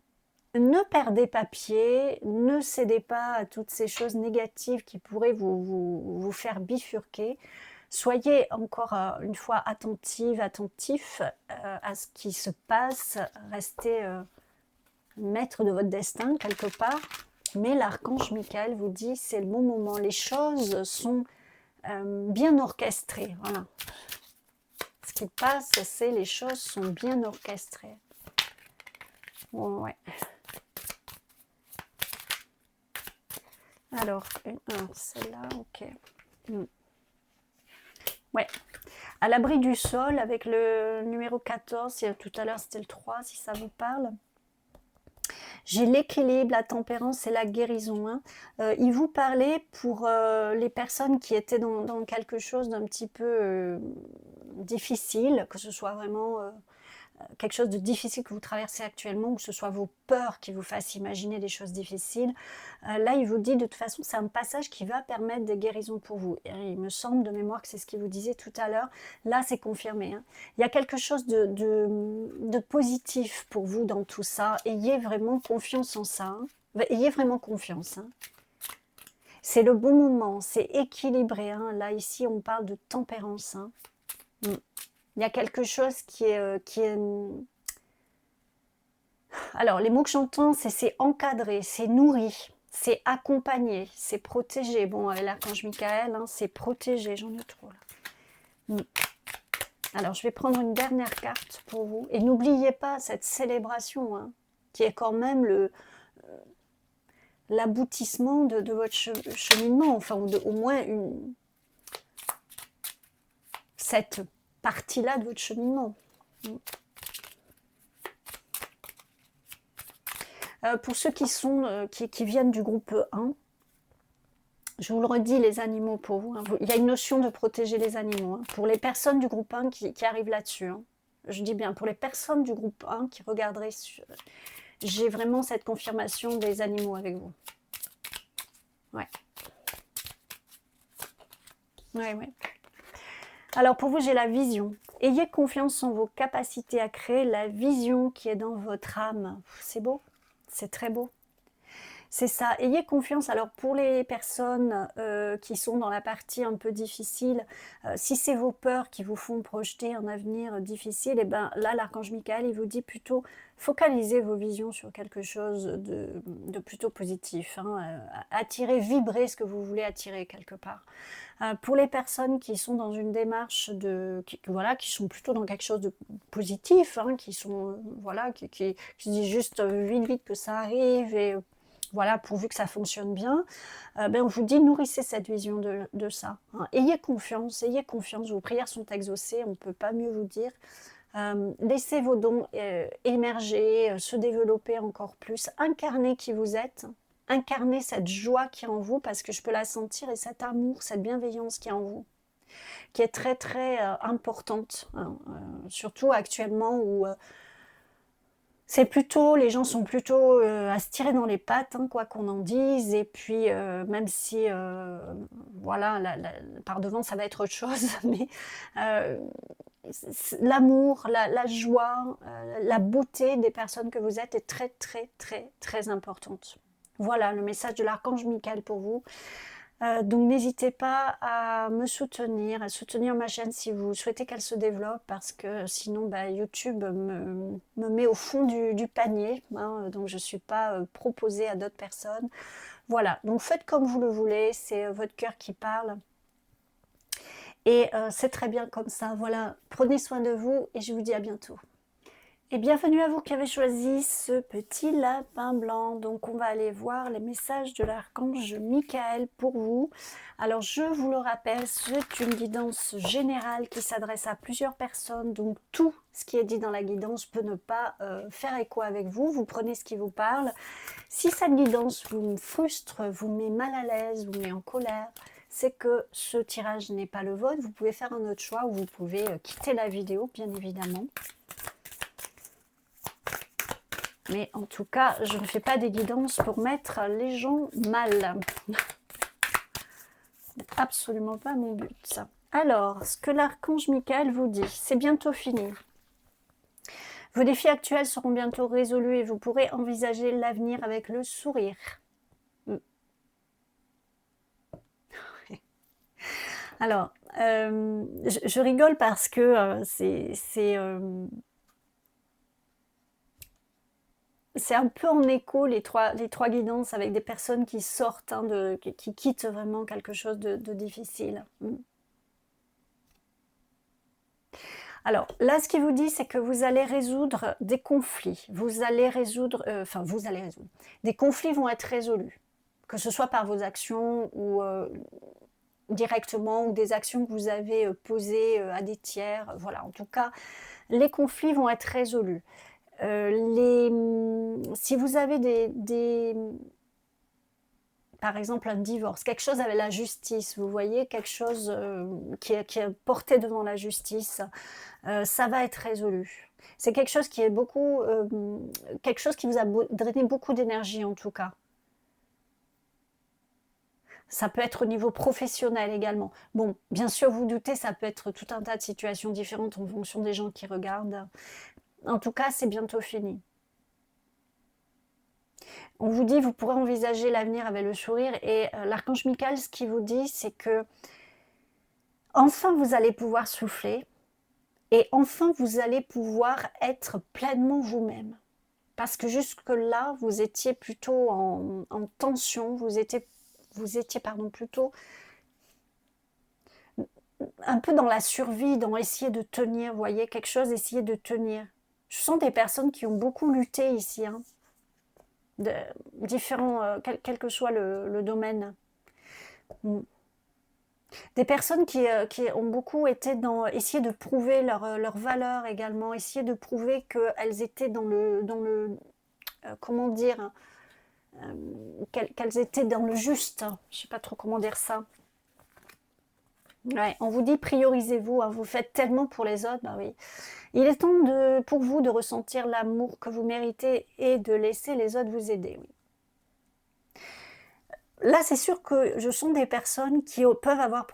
ne perdez pas pied, ne cédez pas à toutes ces choses négatives qui pourraient vous faire bifurquer. Soyez encore une fois attentif à ce qui se passe. Restez maître de votre destin quelque part. Mais l'archange Michael vous dit c'est le bon moment. Les choses sont bien orchestrées. Voilà. Ce qui passe, c'est les choses sont bien orchestrées. Ouais. Alors, celle-là, ok. Ouais. À l'abri du sol, avec le numéro 14, tout à l'heure c'était le 3, si ça vous parle. J'ai l'équilibre, la tempérance et la guérison. Hein. Il vous parlait pour les personnes qui étaient dans quelque chose d'un petit peu difficile, que ce soit vraiment quelque chose de difficile que vous traversez actuellement, ou que ce soit vos peurs qui vous fassent imaginer des choses difficiles. Là, il vous dit, de toute façon, c'est un passage qui va permettre des guérisons pour vous. Et il me semble de mémoire que c'est ce qu'il vous disait tout à l'heure. Là, c'est confirmé. Hein. Il y a quelque chose de positif pour vous dans tout ça. Ayez vraiment confiance en ça. Hein. Ayez vraiment confiance. Hein. C'est le bon moment, c'est équilibré. Hein. Là, ici, on parle de tempérance. Hein. Il y a quelque chose qui est... Alors, les mots que j'entends, c'est encadré, c'est nourri, c'est accompagné, c'est protégé. Bon, l'archange Michael, hein, c'est protégé, j'en ai trop là. Alors, je vais prendre une dernière carte pour vous. Et n'oubliez pas cette célébration, hein, qui est quand même l'aboutissement de votre cheminement. Enfin, au moins cette partie-là de votre cheminement. Pour ceux qui viennent du groupe 1, je vous le redis, les animaux pour vous, hein, il y a une notion de protéger les animaux. Hein, pour les personnes du groupe 1 qui arrivent là-dessus, hein, je dis bien, pour les personnes du groupe 1 qui regarderaient, j'ai vraiment cette confirmation des animaux avec vous. Ouais. Ouais, ouais. Alors pour vous, j'ai la vision. Ayez confiance en vos capacités à créer la vision qui est dans votre âme. C'est beau, c'est très beau. C'est ça, ayez confiance. Alors pour les personnes qui sont dans la partie un peu difficile, si c'est vos peurs qui vous font projeter un avenir difficile, et ben là l'archange Michael il vous dit plutôt focalisez vos visions sur quelque chose de plutôt positif, hein, attirez, vibrez ce que vous voulez attirer quelque part. Pour les personnes qui sont dans une démarche voilà, qui sont plutôt dans quelque chose de positif, hein, qui sont voilà, qui disent juste vite vite que ça arrive et voilà, pourvu que ça fonctionne bien, ben on vous dit nourrissez cette vision de ça. Hein. Ayez confiance, vos prières sont exaucées, on ne peut pas mieux vous dire. Laissez vos dons émerger, se développer encore plus, incarnez qui vous êtes, incarnez cette joie qui est en vous, parce que je peux la sentir, et cet amour, cette bienveillance qui est en vous, qui est très très importante, hein, surtout actuellement où c'est plutôt, les gens sont plutôt à se tirer dans les pattes, hein, quoi qu'on en dise, et puis même si, voilà, par devant ça va être autre chose, mais l'amour, la joie, la beauté des personnes que vous êtes est très très très très importante. Voilà le message de l'archange Michael pour vous. Donc n'hésitez pas à me soutenir, à soutenir ma chaîne si vous souhaitez qu'elle se développe, parce que sinon bah, YouTube me met au fond du panier, hein, donc je ne suis pas proposée à d'autres personnes. Voilà, donc faites comme vous le voulez, c'est votre cœur qui parle. Et c'est très bien comme ça. Voilà, prenez soin de vous et je vous dis à bientôt. Et bienvenue à vous qui avez choisi ce petit lapin blanc. Donc on va aller voir les messages de l'archange Michael pour vous. Alors je vous le rappelle, c'est une guidance générale qui s'adresse à plusieurs personnes. Donc tout ce qui est dit dans la guidance peut ne pas faire écho avec vous. Vous prenez ce qui vous parle. Si cette guidance vous frustre, vous met mal à l'aise, vous met en colère, c'est que ce tirage n'est pas le vôtre. Vous pouvez faire un autre choix ou vous pouvez quitter la vidéo, bien évidemment. Mais en tout cas, je ne fais pas des guidances pour mettre les gens mal. Absolument pas mon but. Alors, ce que l'archange Michael vous dit, c'est bientôt fini. Vos défis actuels seront bientôt résolus et vous pourrez envisager l'avenir avec le sourire. Alors, je rigole parce que c'est un peu en écho les trois guidances avec des personnes qui sortent, hein, qui quittent vraiment quelque chose de difficile. Alors là, ce qu'il vous dit, c'est que vous allez résoudre des conflits. Vous allez résoudre. Des conflits vont être résolus, que ce soit par vos actions ou directement, ou des actions que vous avez posées à des tiers. Voilà, en tout cas, les conflits vont être résolus. Si vous avez par exemple un divorce, quelque chose avec la justice, vous voyez, quelque chose qui est porté devant la justice, ça va être résolu. C'est quelque chose qui est quelque chose qui vous a drainé beaucoup d'énergie en tout cas. Ça peut être au niveau professionnel également. Bon, bien sûr, vous doutez, ça peut être tout un tas de situations différentes en fonction des gens qui regardent. En tout cas, c'est bientôt fini. On vous dit, vous pourrez envisager l'avenir avec le sourire. Et l'archange Michael, ce qu'il vous dit, c'est que enfin, vous allez pouvoir souffler. Et enfin, vous allez pouvoir être pleinement vous-même. Parce que jusque-là, vous étiez plutôt en tension. Vous étiez plutôt un peu dans la survie, dans essayer de tenir, vous voyez, quelque chose, essayer de tenir. Je sens des personnes qui ont beaucoup lutté ici, hein, de, différents, quel que soit le domaine. Mm. Des personnes qui ont beaucoup été dans essayer de prouver leur valeur également, essayer de prouver qu'elles étaient dans le comment dire, qu'elles étaient dans le juste. Je sais pas trop comment dire ça. Ouais, on vous dit priorisez-vous, hein, vous faites tellement pour les autres, bah oui. Il est temps pour vous de ressentir l'amour que vous méritez et de laisser les autres vous aider. Oui. Là, c'est sûr que je sens des personnes qui peuvent avoir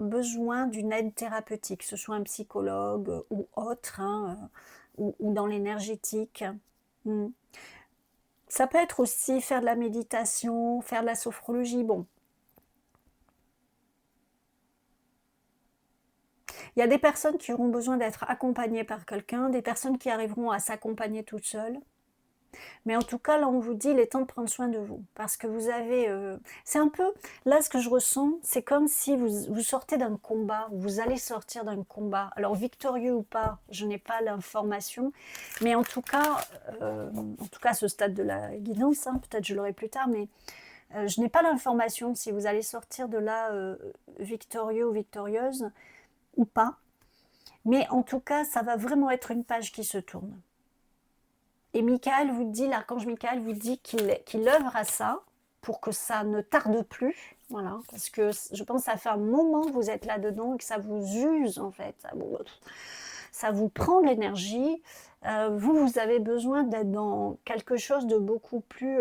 besoin d'une aide thérapeutique, que ce soit un psychologue ou autre, hein, ou dans l'énergétique. Mm. Ça peut être aussi faire de la méditation, faire de la sophrologie. Bon, il y a des personnes qui auront besoin d'être accompagnées par quelqu'un, des personnes qui arriveront à s'accompagner toutes seules. Mais en tout cas, là, on vous dit, il est temps de prendre soin de vous. Parce que vous avez... c'est un peu... Là, ce que je ressens, c'est comme si vous sortez d'un combat, vous allez sortir d'un combat. Alors, victorieux ou pas, je n'ai pas l'information. Mais en tout cas, à ce stade de la guidance, hein, peut-être je l'aurai plus tard, mais je n'ai pas l'information si vous allez sortir de là victorieux ou victorieuse ou pas. Mais en tout cas, ça va vraiment être une page qui se tourne. Et Michael vous dit, l'archange Michael vous dit qu'il œuvre à ça pour que ça ne tarde plus. Voilà, parce que je pense que ça fait un moment que vous êtes là-dedans et que ça vous use en fait. Ça vous prend de l'énergie. Vous avez besoin d'être dans quelque chose de beaucoup plus...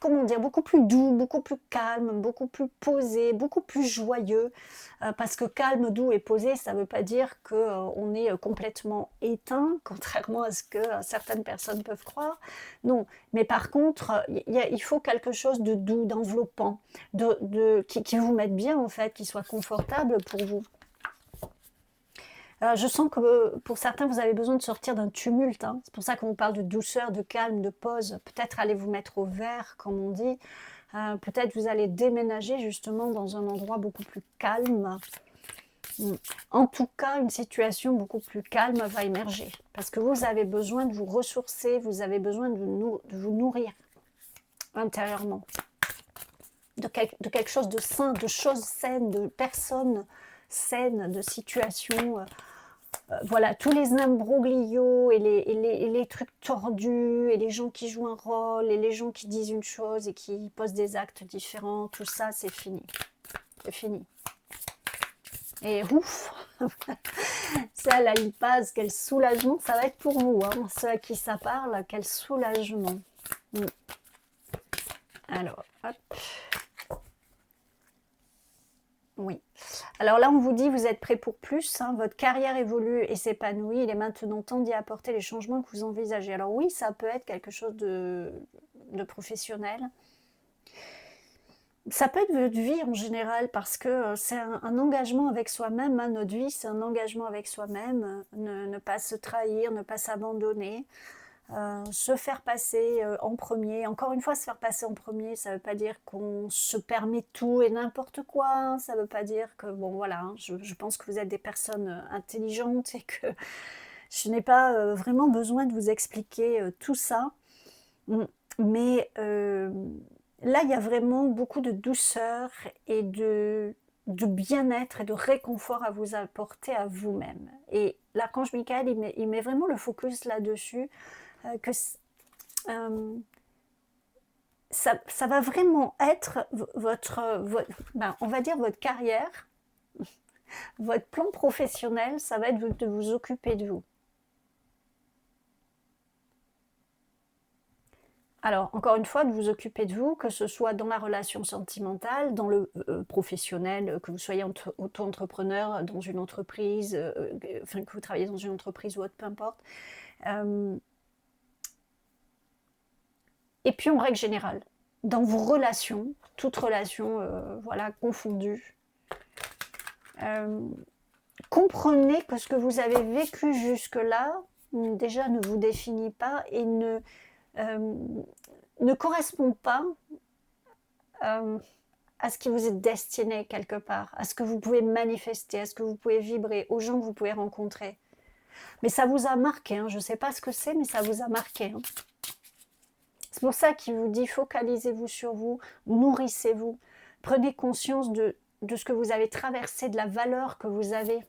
comment dire, beaucoup plus doux, beaucoup plus calme, beaucoup plus posé, beaucoup plus joyeux. Parce que calme, doux et posé, ça ne veut pas dire qu'on est complètement éteint, contrairement à ce que certaines personnes peuvent croire. Non, mais par contre, il faut quelque chose de doux, d'enveloppant, qui vous mette bien en fait, qui soit confortable pour vous. Je sens que pour certains, vous avez besoin de sortir d'un tumulte. Hein. C'est pour ça qu'on vous parle de douceur, de calme, de pause. Peut-être allez vous mettre au vert, comme on dit. Peut-être vous allez déménager justement dans un endroit beaucoup plus calme. En tout cas, une situation beaucoup plus calme va émerger. Parce que vous avez besoin de vous ressourcer, vous avez besoin de vous nourrir intérieurement. De quelque chose de sain, de choses saines, de personnes saines, de situations... voilà, tous les imbroglios et les trucs tordus, et les gens qui jouent un rôle, et les gens qui disent une chose et qui posent des actes différents, tout ça, c'est fini. C'est fini. Et ouf, ça, là, il passe, quel soulagement, ça va être pour vous, hein, ceux à qui ça parle, quel soulagement. Alors, hop. Oui. Alors là, on vous dit, vous êtes prêt pour plus, hein, votre carrière évolue et s'épanouit, il est maintenant temps d'y apporter les changements que vous envisagez. Alors oui, ça peut être quelque chose de professionnel. Ça peut être votre vie en général, parce que c'est un engagement avec soi-même, hein, notre vie, c'est un engagement avec soi-même, ne pas se trahir, ne pas s'abandonner. Se faire passer en premier. Encore une fois, se faire passer en premier, ça ne veut pas dire qu'on se permet tout et n'importe quoi. Hein. Ça ne veut pas dire que, bon voilà, hein, je pense que vous êtes des personnes intelligentes et que je n'ai pas vraiment besoin de vous expliquer tout ça. Mais là, il y a vraiment beaucoup de douceur et de bien-être et de réconfort à vous apporter à vous-même. Et l'archange Michael, il met vraiment le focus là-dessus. Que ça va vraiment être on va dire votre carrière, votre plan professionnel, ça va être de vous occuper de vous. Alors, encore une fois, de vous occuper de vous, que ce soit dans la relation sentimentale, dans le professionnel, que vous soyez auto-entrepreneur dans une entreprise, enfin que vous travaillez dans une entreprise ou autre, peu importe. Et puis en règle générale, dans vos relations, toutes relations voilà, confondues, comprenez que ce que vous avez vécu jusque-là, déjà ne vous définit pas et ne correspond pas à ce qui vous est destiné quelque part, à ce que vous pouvez manifester, à ce que vous pouvez vibrer, aux gens que vous pouvez rencontrer. Mais ça vous a marqué, hein. Je ne sais pas ce que c'est, mais ça vous a marqué. Hein. C'est pour ça qu'il vous dit, focalisez-vous sur vous, nourrissez-vous, prenez conscience de ce que vous avez traversé, de la valeur que vous avez.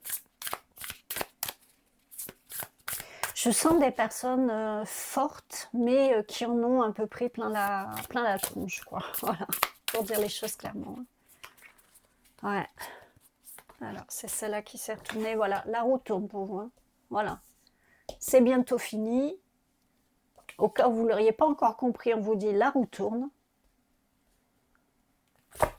Je sens des personnes fortes, mais qui en ont un peu pris plein la tronche, quoi. Voilà, pour dire les choses clairement. Ouais. Alors, c'est celle-là qui s'est retournée. Voilà, la roue tourne pour vous. Hein. Voilà. C'est bientôt fini. Au cas où vous ne l'auriez pas encore compris, on vous dit la roue tourne.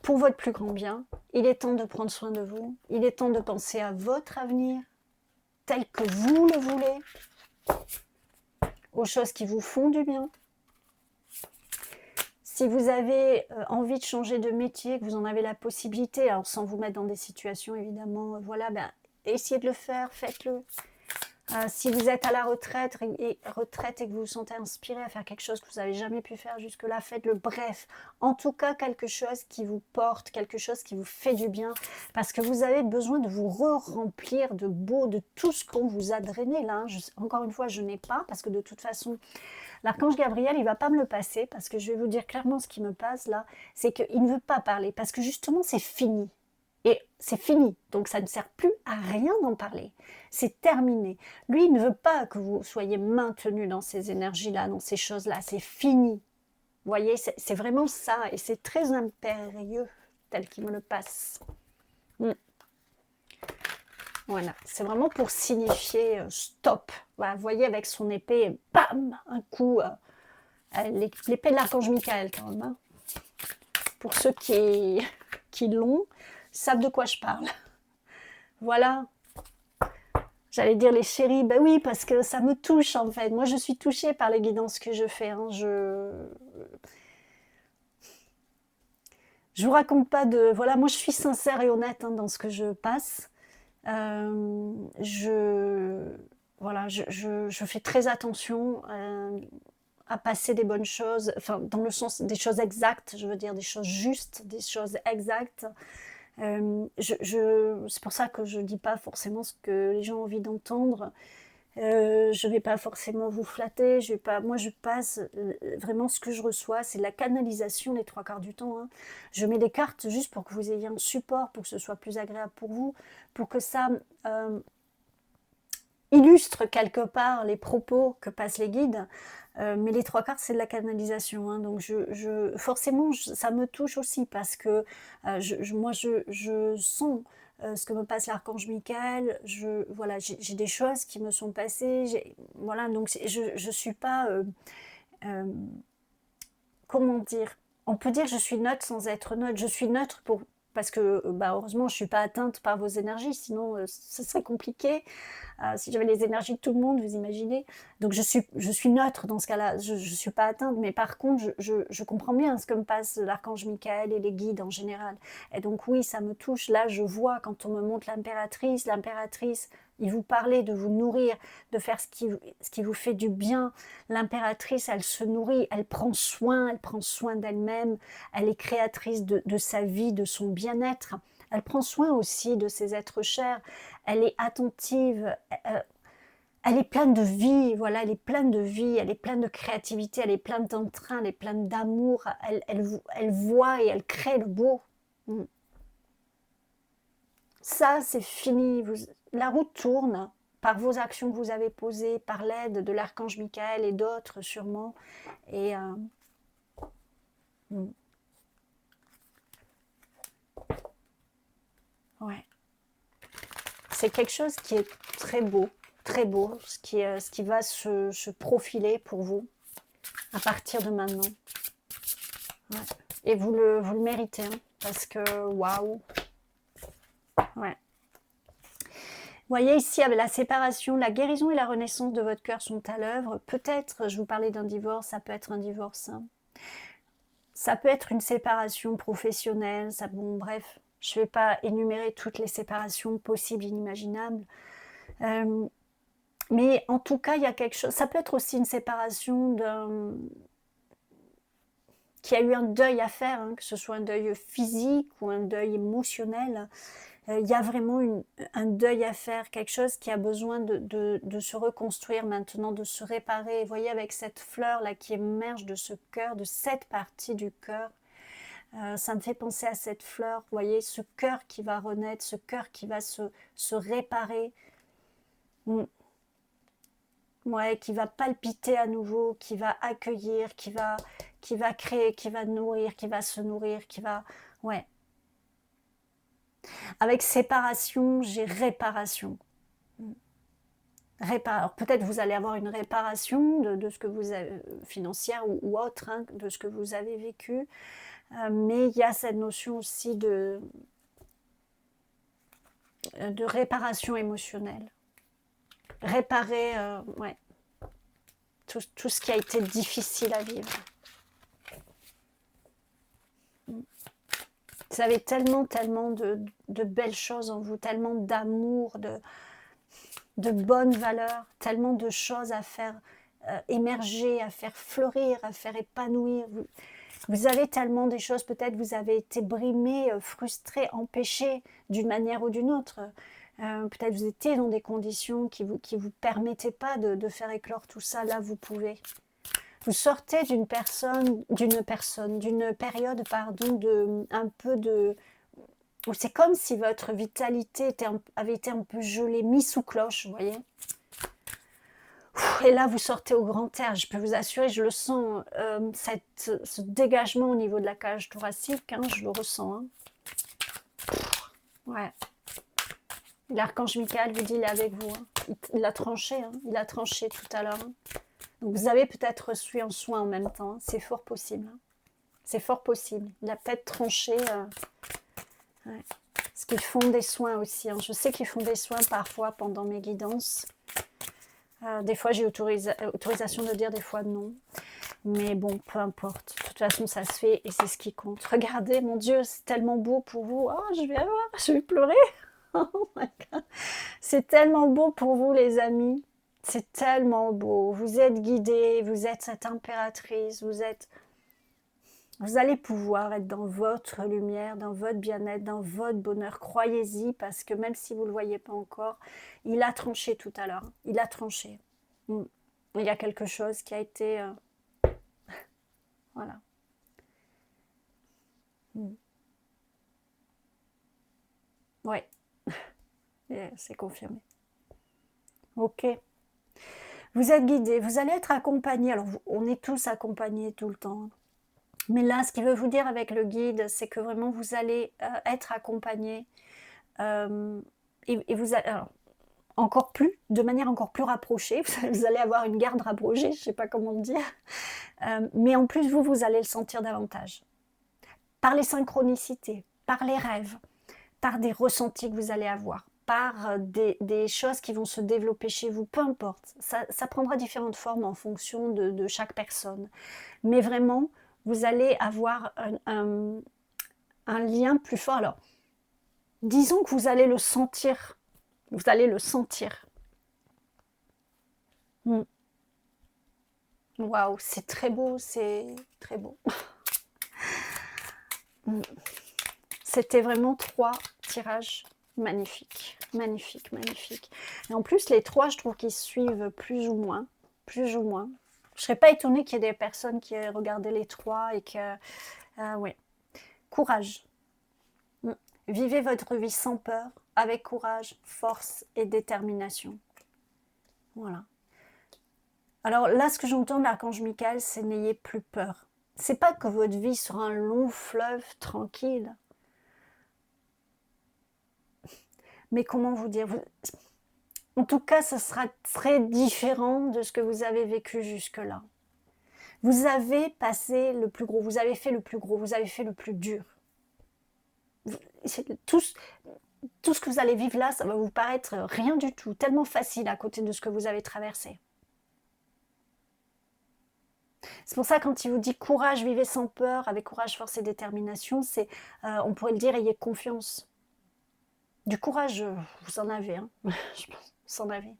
Pour votre plus grand bien, il est temps de prendre soin de vous. Il est temps de penser à votre avenir tel que vous le voulez, aux choses qui vous font du bien. Si vous avez envie de changer de métier, que vous en avez la possibilité, alors sans vous mettre dans des situations évidemment, voilà, ben, essayez de le faire, faites-le. Si vous êtes à la retraite et que vous vous sentez inspiré à faire quelque chose que vous n'avez jamais pu faire jusque-là, faites-le. Bref, en tout cas, quelque chose qui vous porte, quelque chose qui vous fait du bien, parce que vous avez besoin de vous remplir de beau, de tout ce qu'on vous a drainé là. Encore une fois, je n'ai pas, parce que de toute façon, l'archange Gabriel, il ne va pas me le passer, parce que je vais vous dire clairement ce qui me passe là, c'est qu'il ne veut pas parler, parce que justement, c'est fini. Et c'est fini, donc ça ne sert plus à rien d'en parler. C'est terminé. Lui, il ne veut pas que vous soyez maintenu dans ces énergies-là, dans ces choses-là. C'est fini. Vous voyez, c'est vraiment ça. Et c'est très impérieux, tel qu'il me le passe. Voilà, c'est vraiment pour signifier stop. Voilà, vous voyez, avec son épée, bam, un coup. L'épée de l'archange Michael, quand même. Hein. Pour ceux qui l'ont, savent de quoi je parle. Voilà. J'allais dire les chéris, ben oui, parce que ça me touche en fait. Moi, je suis touchée par les guidances que je fais. Hein. Je vous raconte pas de... Voilà, moi, je suis sincère et honnête hein, dans ce que je passe. Voilà, je fais très attention à passer des bonnes choses, enfin, dans le sens des choses exactes, je veux dire des choses justes, des choses exactes. C'est pour ça que je ne dis pas forcément ce que les gens ont envie d'entendre. Je ne vais pas forcément vous flatter. Moi, je passe vraiment ce que je reçois. C'est la canalisation les 3/4 du temps. Hein. Je mets des cartes juste pour que vous ayez un support, pour que ce soit plus agréable pour vous, pour que ça illustre quelque part les propos que passent les guides. Mais les 3/4, c'est de la canalisation. Hein. Donc, forcément, ça me touche aussi parce que moi, je sens ce que me passe l'archange Michael. Voilà, j'ai des choses qui me sont passées. Voilà, donc je ne suis pas... comment dire? On peut dire que je suis neutre sans être neutre. Je suis neutre parce que, heureusement, je ne suis pas atteinte par vos énergies. Sinon, ce serait compliqué. Si j'avais les énergies de tout le monde, vous imaginez. Donc je suis neutre dans ce cas-là, je ne suis pas atteinte, mais par contre, je comprends bien ce que me passe l'archange Michael et les guides en général. Et donc oui, ça me touche. Là, je vois quand on me montre l'impératrice, il vous parlait de vous nourrir, de faire ce qui vous fait du bien. L'impératrice, elle se nourrit, elle prend soin d'elle-même, elle est créatrice de sa vie, de son bien-être. Elle prend soin aussi de ses êtres chers, elle est attentive, elle est pleine de vie, voilà, elle est pleine de vie, elle est pleine de créativité, elle est pleine d'entrain, elle est pleine d'amour, elle voit et elle crée le beau. Ça, c'est fini. La route tourne par vos actions que vous avez posées, par l'aide de l'archange Michael et d'autres sûrement. Et ouais. C'est quelque chose qui est très beau, ce qui va se profiler pour vous à partir de maintenant. Ouais. Et vous le méritez, hein, parce que waouh. Ouais. Vous voyez ici, avec la séparation, la guérison et la renaissance de votre cœur sont à l'œuvre. Peut-être, je vous parlais d'un divorce, ça peut être un divorce. Hein. Ça peut être une séparation professionnelle, bon, bref. Je ne vais pas énumérer toutes les séparations possibles, inimaginables. Mais en tout cas, il y a quelque chose. Ça peut être aussi une séparation qui a eu un deuil à faire, hein, que ce soit un deuil physique ou un deuil émotionnel. Il y a vraiment un deuil à faire, quelque chose qui a besoin de se reconstruire maintenant, de se réparer. Vous voyez, avec cette fleur-là qui émerge de ce cœur, de cette partie du cœur, ça me fait penser à cette fleur, vous voyez, ce cœur qui va renaître, ce cœur qui va se réparer. Mm. Ouais, qui va palpiter à nouveau, qui va accueillir, qui va créer, qui va nourrir, qui va se nourrir, qui va... Ouais. Avec séparation, j'ai réparation. Alors peut-être vous allez avoir une réparation de ce que vous avez, financière ou autre, hein, de ce que vous avez vécu. Mais il y a cette notion aussi de réparation émotionnelle. Réparer, ouais, tout ce qui a été difficile à vivre. Vous avez tellement de belles choses en vous, tellement d'amour, de bonnes valeurs, tellement de choses à faire émerger, à faire fleurir, à faire épanouir. Vous avez tellement des choses, peut-être vous avez été brimé, frustré, empêché d'une manière ou d'une autre. Peut-être vous étiez dans des conditions qui vous permettaient pas de faire éclore tout ça. Là, vous pouvez. Vous sortez d'une période, pardon, un peu de... C'est comme si votre vitalité avait été un peu gelée, mise sous cloche, vous voyez. Et là, vous sortez au grand air. Je peux vous assurer, je le sens, ce dégagement au niveau de la cage thoracique, hein, je le ressens. Hein. Ouais. L'archange Michael vous dit, il est avec vous. Hein. Il a tranché, hein. Il a tranché tout à l'heure. Hein. Donc vous avez peut-être reçu un soin en même temps. Hein. C'est fort possible. Hein. C'est fort possible. Il a peut-être tranché. Ouais. Parce qu'ils font des soins aussi. Hein. Je sais qu'ils font des soins parfois pendant mes guidances. Des fois, j'ai autorisation de dire, des fois non. Mais bon, peu importe. De toute façon, ça se fait et c'est ce qui compte. Regardez, mon Dieu, c'est tellement beau pour vous. Oh, je vais pleurer. Oh my God. C'est tellement beau pour vous, les amis. C'est tellement beau. Vous êtes guidés, vous êtes cette impératrice, vous allez pouvoir être dans votre lumière, dans votre bien-être, dans votre bonheur. Croyez-y, parce que même si vous ne le voyez pas encore, il a tranché tout à l'heure. Il a tranché. Il y a quelque chose qui a été... Voilà. Ouais. C'est confirmé. Ok. Vous êtes guidés, vous allez être accompagnés. Alors, on est tous accompagnés tout le temps. Mais là, ce qu'il veut vous dire avec le guide, c'est que vraiment, vous allez être accompagnés. Et vous allez... Alors, encore plus, de manière encore plus rapprochée. Vous allez avoir une garde rapprochée, je ne sais pas comment le dire. Mais en plus, vous allez le sentir davantage. Par les synchronicités, par les rêves, par des ressentis que vous allez avoir, par des choses qui vont se développer chez vous, peu importe. Ça prendra différentes formes en fonction de chaque personne. Mais vraiment, vous allez avoir un lien plus fort. Alors, disons que vous allez le sentir. Vous allez le sentir. Waouh, c'est très beau, c'est très beau. C'était vraiment 3 tirages magnifiques, magnifiques, magnifiques. Et en plus, les 3, je trouve qu'ils suivent plus ou moins, plus ou moins. Je ne serais pas étonnée qu'il y ait des personnes qui aient regardé les 3 et que... ouais. Courage. Vivez votre vie sans peur, avec courage, force et détermination. Voilà. Alors là, ce que j'entends de l'archange Michael, c'est n'ayez plus peur. C'est pas que votre vie sera un long fleuve tranquille. Mais comment vous dire, en tout cas, ça sera très différent de ce que vous avez vécu jusque-là. Vous avez passé le plus gros, vous avez fait le plus gros, vous avez fait le plus dur. Tout ce que vous allez vivre là, ça va vous paraître rien du tout, tellement facile à côté de ce que vous avez traversé. C'est pour ça, quand il vous dit courage, vivez sans peur, avec courage, force et détermination, c'est, on pourrait le dire, ayez confiance. Du courage, vous en avez, hein. Je pense, vous en avez.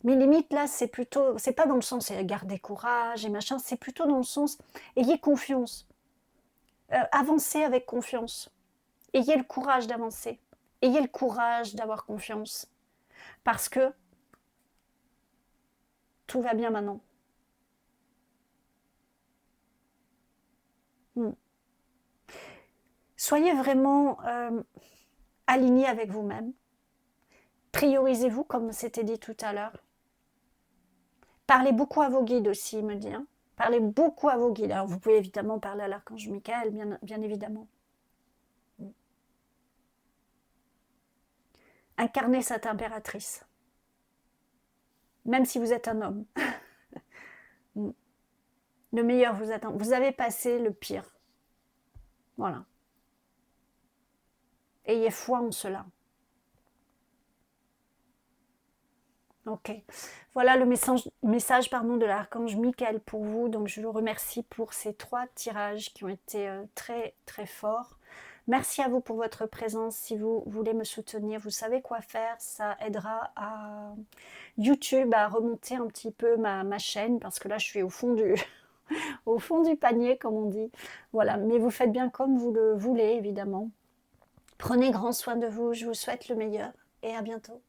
Mes limites, là, c'est plutôt, c'est pas dans le sens gardez courage et machin, c'est plutôt dans le sens ayez confiance, avancez avec confiance, ayez le courage d'avancer, ayez le courage d'avoir confiance, parce que tout va bien maintenant. Mm. Soyez vraiment alignés avec vous-même, priorisez-vous comme c'était dit tout à l'heure. Parlez beaucoup à vos guides aussi, il me dit. Hein. Parlez beaucoup à vos guides. Alors, vous pouvez évidemment parler à l'archange Michael, bien évidemment. Incarnez cette impératrice. Même si vous êtes un homme. Le meilleur vous attend. Vous avez passé le pire. Voilà. Ayez foi en cela. Ok. Voilà le message de l'archange Michael pour vous. Donc je le remercie pour ces 3 tirages qui ont été très très forts. Merci à vous pour votre présence. Si vous voulez me soutenir, vous savez quoi faire. Ça aidera à YouTube à remonter un petit peu ma chaîne parce que là je suis au fond au fond du panier comme on dit. Voilà, mais vous faites bien comme vous le voulez évidemment. Prenez grand soin de vous. Je vous souhaite le meilleur et à bientôt.